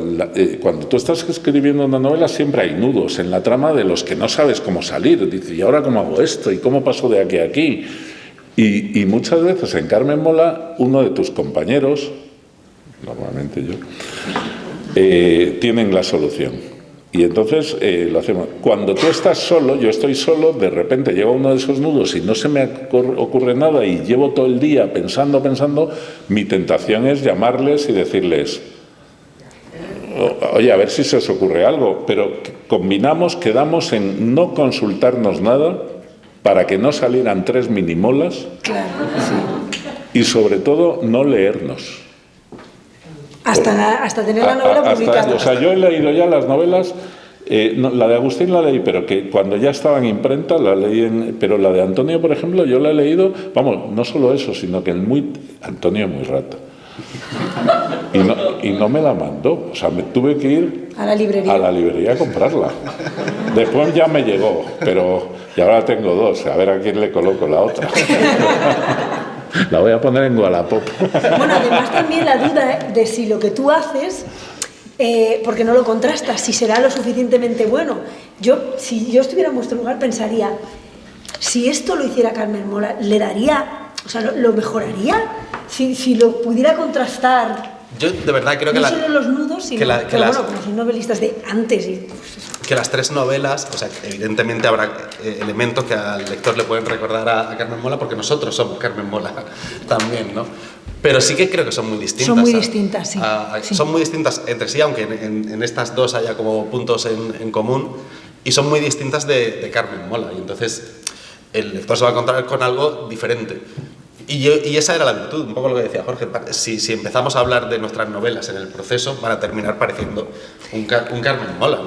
cuando tú estás escribiendo una novela siempre hay nudos en la trama de los que no sabes cómo salir. Dices, ¿y ahora cómo hago esto? ¿Y cómo paso de aquí a aquí? Y muchas veces en Carmen Mola, uno de tus compañeros, normalmente yo, tienen la solución. Y entonces lo hacemos. Cuando tú estás solo, yo estoy solo, de repente llega uno de esos nudos y no se me ocurre nada y llevo todo el día pensando, mi tentación es llamarles y decirles, Oye, a ver si se os ocurre algo, pero quedamos en no consultarnos nada para que no salieran 3 minimolas. Claro, Y sobre todo, no leernos. hasta tener la novela publicada. O sea, yo he leído ya las novelas, la de Agustín la leí, pero que cuando ya estaba en imprenta la leí pero la de Antonio, por ejemplo, yo la he leído, vamos, no solo eso, sino que Antonio es muy rata. Y no me la mandó, o sea, me tuve que ir a la librería a comprarla. Después ya me llegó, pero y ahora tengo 2, a ver a quién le coloco la otra. La voy a poner en Wallapop. Bueno, además también la duda de si lo que tú haces, porque no lo contrastas, si será lo suficientemente bueno. Si yo estuviera en vuestro lugar, pensaría, si esto lo hiciera Carmen Mola, ¿le daría, o sea, lo mejoraría? Si lo pudiera contrastar. Yo de verdad creo que no solo los nudos, sino que las, bueno, como soy novelistas de antes y que las 3 novelas, o sea, evidentemente habrá elementos que al lector le pueden recordar a Carmen Mola, porque nosotros somos Carmen Mola también, ¿no? Pero sí que creo que son muy distintas. Son muy distintas, sí. Sí. Son muy distintas entre sí, aunque en estas 2 haya como puntos en común, y son muy distintas de Carmen Mola, y entonces el lector se va a encontrar con algo diferente. Y esa era la virtud, un poco lo que decía Jorge. Si empezamos a hablar de nuestras novelas en el proceso, van a terminar pareciendo un Carmen Mola,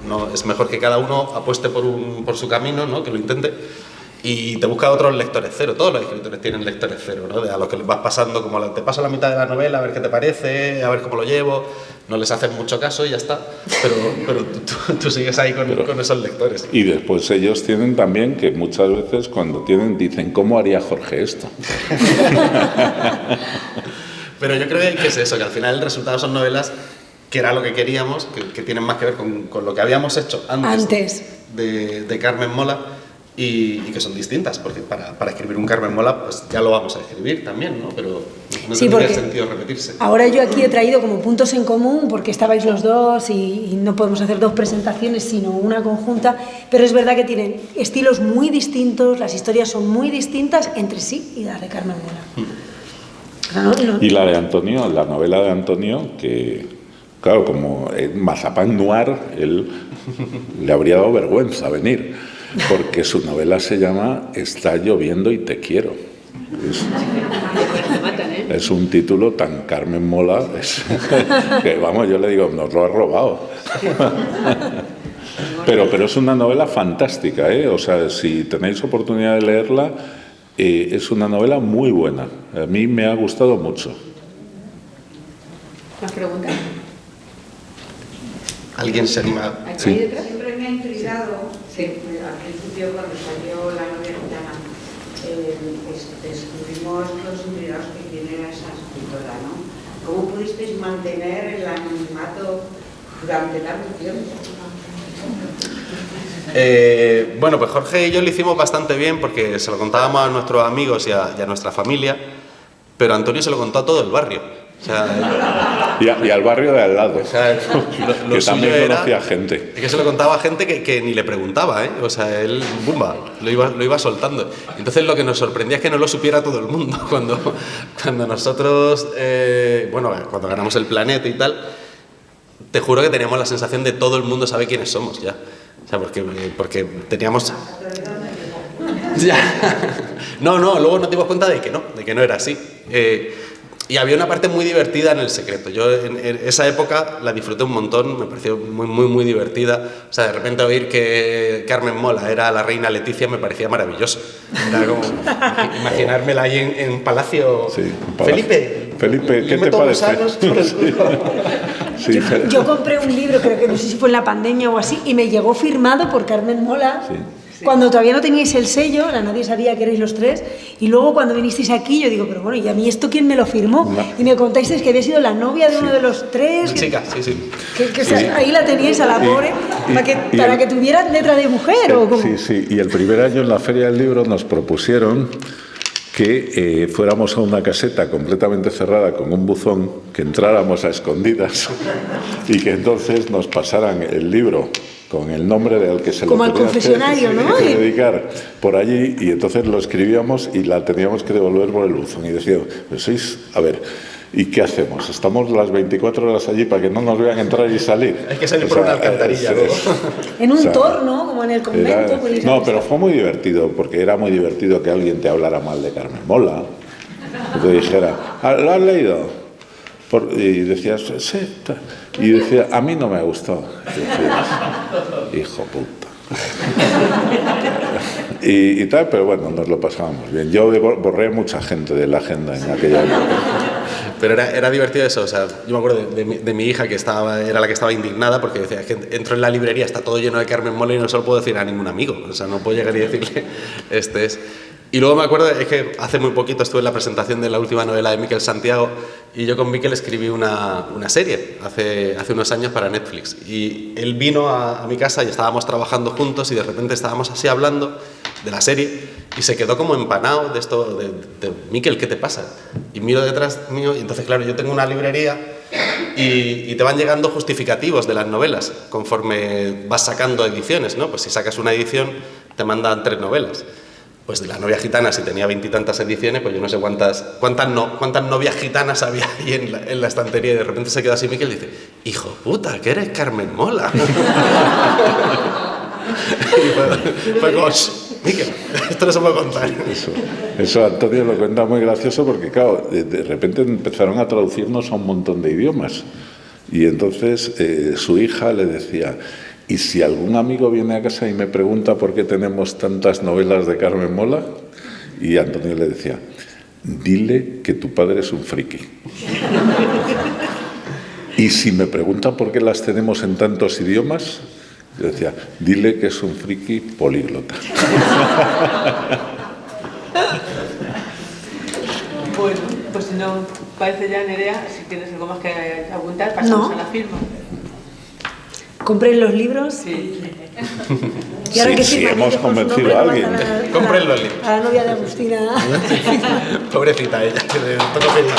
¿no? Es mejor que cada uno apueste por su camino, ¿no? Que lo intente, y te busca otros lectores cero. Todos los escritores tienen lectores cero, ¿no? A los que les vas pasando, como te paso la mitad de la novela, a ver qué te parece, a ver cómo lo llevo. No les hacen mucho caso y ya está, pero tú sigues ahí con esos lectores. Y después ellos tienen también que muchas veces cuando dicen, ¿cómo haría Jorge esto? Pero yo creo que es eso, que al final el resultado son novelas que era lo que queríamos, que tienen más que ver con lo que habíamos hecho antes. De Carmen Mola, y que son distintas, porque para escribir un Carmen Mola pues ya lo vamos a escribir también, ¿no? Pero no tendría sentido repetirse. Ahora yo aquí he traído como puntos en común porque estabais los dos y no podemos hacer 2 presentaciones sino una conjunta, pero es verdad que tienen estilos muy distintos, las historias son muy distintas entre sí y las de Carmen Mola. Y la de Antonio, la novela de Antonio, que claro, como Mazapán Noir, él le habría dado vergüenza venir, porque su novela se llama Está lloviendo y te quiero. Es un título tan Carmen Mola que, vamos, yo le digo, nos lo ha robado. Pero es una novela fantástica, ¿eh? O sea, si tenéis oportunidad de leerla, es una novela muy buena. A mí me ha gustado mucho. ¿Más preguntas? ¿Alguien se anima? Sí. Siempre me ha intrigado, al principio cuando salió la novela gitana, descubrimos los intrigados que quién era esa escritora, ¿no? ¿Cómo pudisteis mantener el anonimato durante tanto tiempo? Bueno, pues Jorge y yo lo hicimos bastante bien porque se lo contábamos a nuestros amigos y a nuestra familia, pero Antonio se lo contó a todo el barrio. O sea, y al barrio de al lado, o sea, lo que también era, conocía gente. Es que se lo contaba a gente que ni le preguntaba, ¿eh? O sea, él, ¡bumba!, lo iba soltando. Entonces lo que nos sorprendía es que no lo supiera todo el mundo. Cuando nosotros, cuando ganamos el Planeta y tal, te juro que teníamos la sensación de todo el mundo sabe quiénes somos ya. O sea, porque teníamos... Ya. No, luego nos dimos cuenta de que no era así. Y había una parte muy divertida en el secreto. Yo en esa época la disfruté un montón, me pareció muy, muy, muy divertida. O sea, de repente oír que Carmen Mola era la reina Leticia me parecía maravilloso. Era como imaginármela ahí en Palacio. Sí, Felipe, ¿qué te parece? Sí. Yo compré un libro, creo que no sé si fue en la pandemia o así, y me llegó firmado por Carmen Mola. Sí. Cuando todavía no teníais el sello, nadie sabía que erais los 3, y luego cuando vinisteis aquí yo digo, pero bueno, ¿y a mí esto quién me lo firmó? No. Y me contáis que había sido la novia de uno de los 3. Chica, sí. Ahí la teníais a la pobre, para que tuviera letra de mujer, ¿o cómo? Sí, y el primer año en la Feria del Libro nos propusieron que fuéramos a una caseta completamente cerrada con un buzón, que entráramos a escondidas y que entonces nos pasaran el libro con el nombre del que se como al confesionario, ¿no? Dedicar por allí, y entonces lo escribíamos y la teníamos que devolver por el buzón y decíamos, pues sois, a ver, ¿Y qué hacemos? Estamos las 24 horas allí para que no nos vean entrar y salir. Hay que salir por una alcantarilla, ¿no? En un torno, como en el convento. No, pero fue muy divertido, porque era muy divertido que alguien te hablara mal de Carmen Mola, que te dijera, ¿lo has leído? Y decías, sí. Y decía, a mí no me gustó. Y decías, hijo puta. y tal, pero bueno, nos lo pasábamos bien. Yo borré mucha gente de la agenda en aquella época. Pero era divertido eso, o sea, yo me acuerdo de mi hija que era la que estaba indignada porque decía, es que entro en la librería, está todo lleno de Carmen Mola y no se lo puedo decir a ningún amigo, o sea, no puedo llegar y decirle, este es... Y luego me acuerdo, es que hace muy poquito estuve en la presentación de la última novela de Miquel Santiago y yo con Miquel escribí una serie hace unos años para Netflix. Y él vino a mi casa y estábamos trabajando juntos y de repente estábamos así hablando de la serie y se quedó como empanado de esto, de Miquel, ¿qué te pasa? Y miro detrás mío y entonces, claro, yo tengo una librería y te van llegando justificativos de las novelas conforme vas sacando ediciones, ¿no? Pues si sacas una edición te mandan 3 novelas. Pues de La novia gitana, si tenía 20 y tantas ediciones, pues yo no sé cuántas novias gitanas había ahí en la estantería. Y de repente se queda así Miquel y dice, hijo puta, que eres Carmen Mola. Y fue como, Miquel, esto no se puede contar. Eso Antonio lo cuenta muy gracioso porque, claro, de repente empezaron a traducirnos a un montón de idiomas. Y entonces su hija le decía... Y si algún amigo viene a casa y me pregunta por qué tenemos tantas novelas de Carmen Mola, y Antonio le decía, dile que tu padre es un friki. Y si me preguntan por qué las tenemos en tantos idiomas, yo decía, dile que es un friki políglota. Bueno, pues si no parece ya, Nerea, si tienes algo más que apuntar, pasamos a la firma. Compren los libros. Sí. Y ahora Sí, hemos convencido a alguien. Compren los libros. A la novia de Agustina. Pobrecita ella, que le tocó firmar.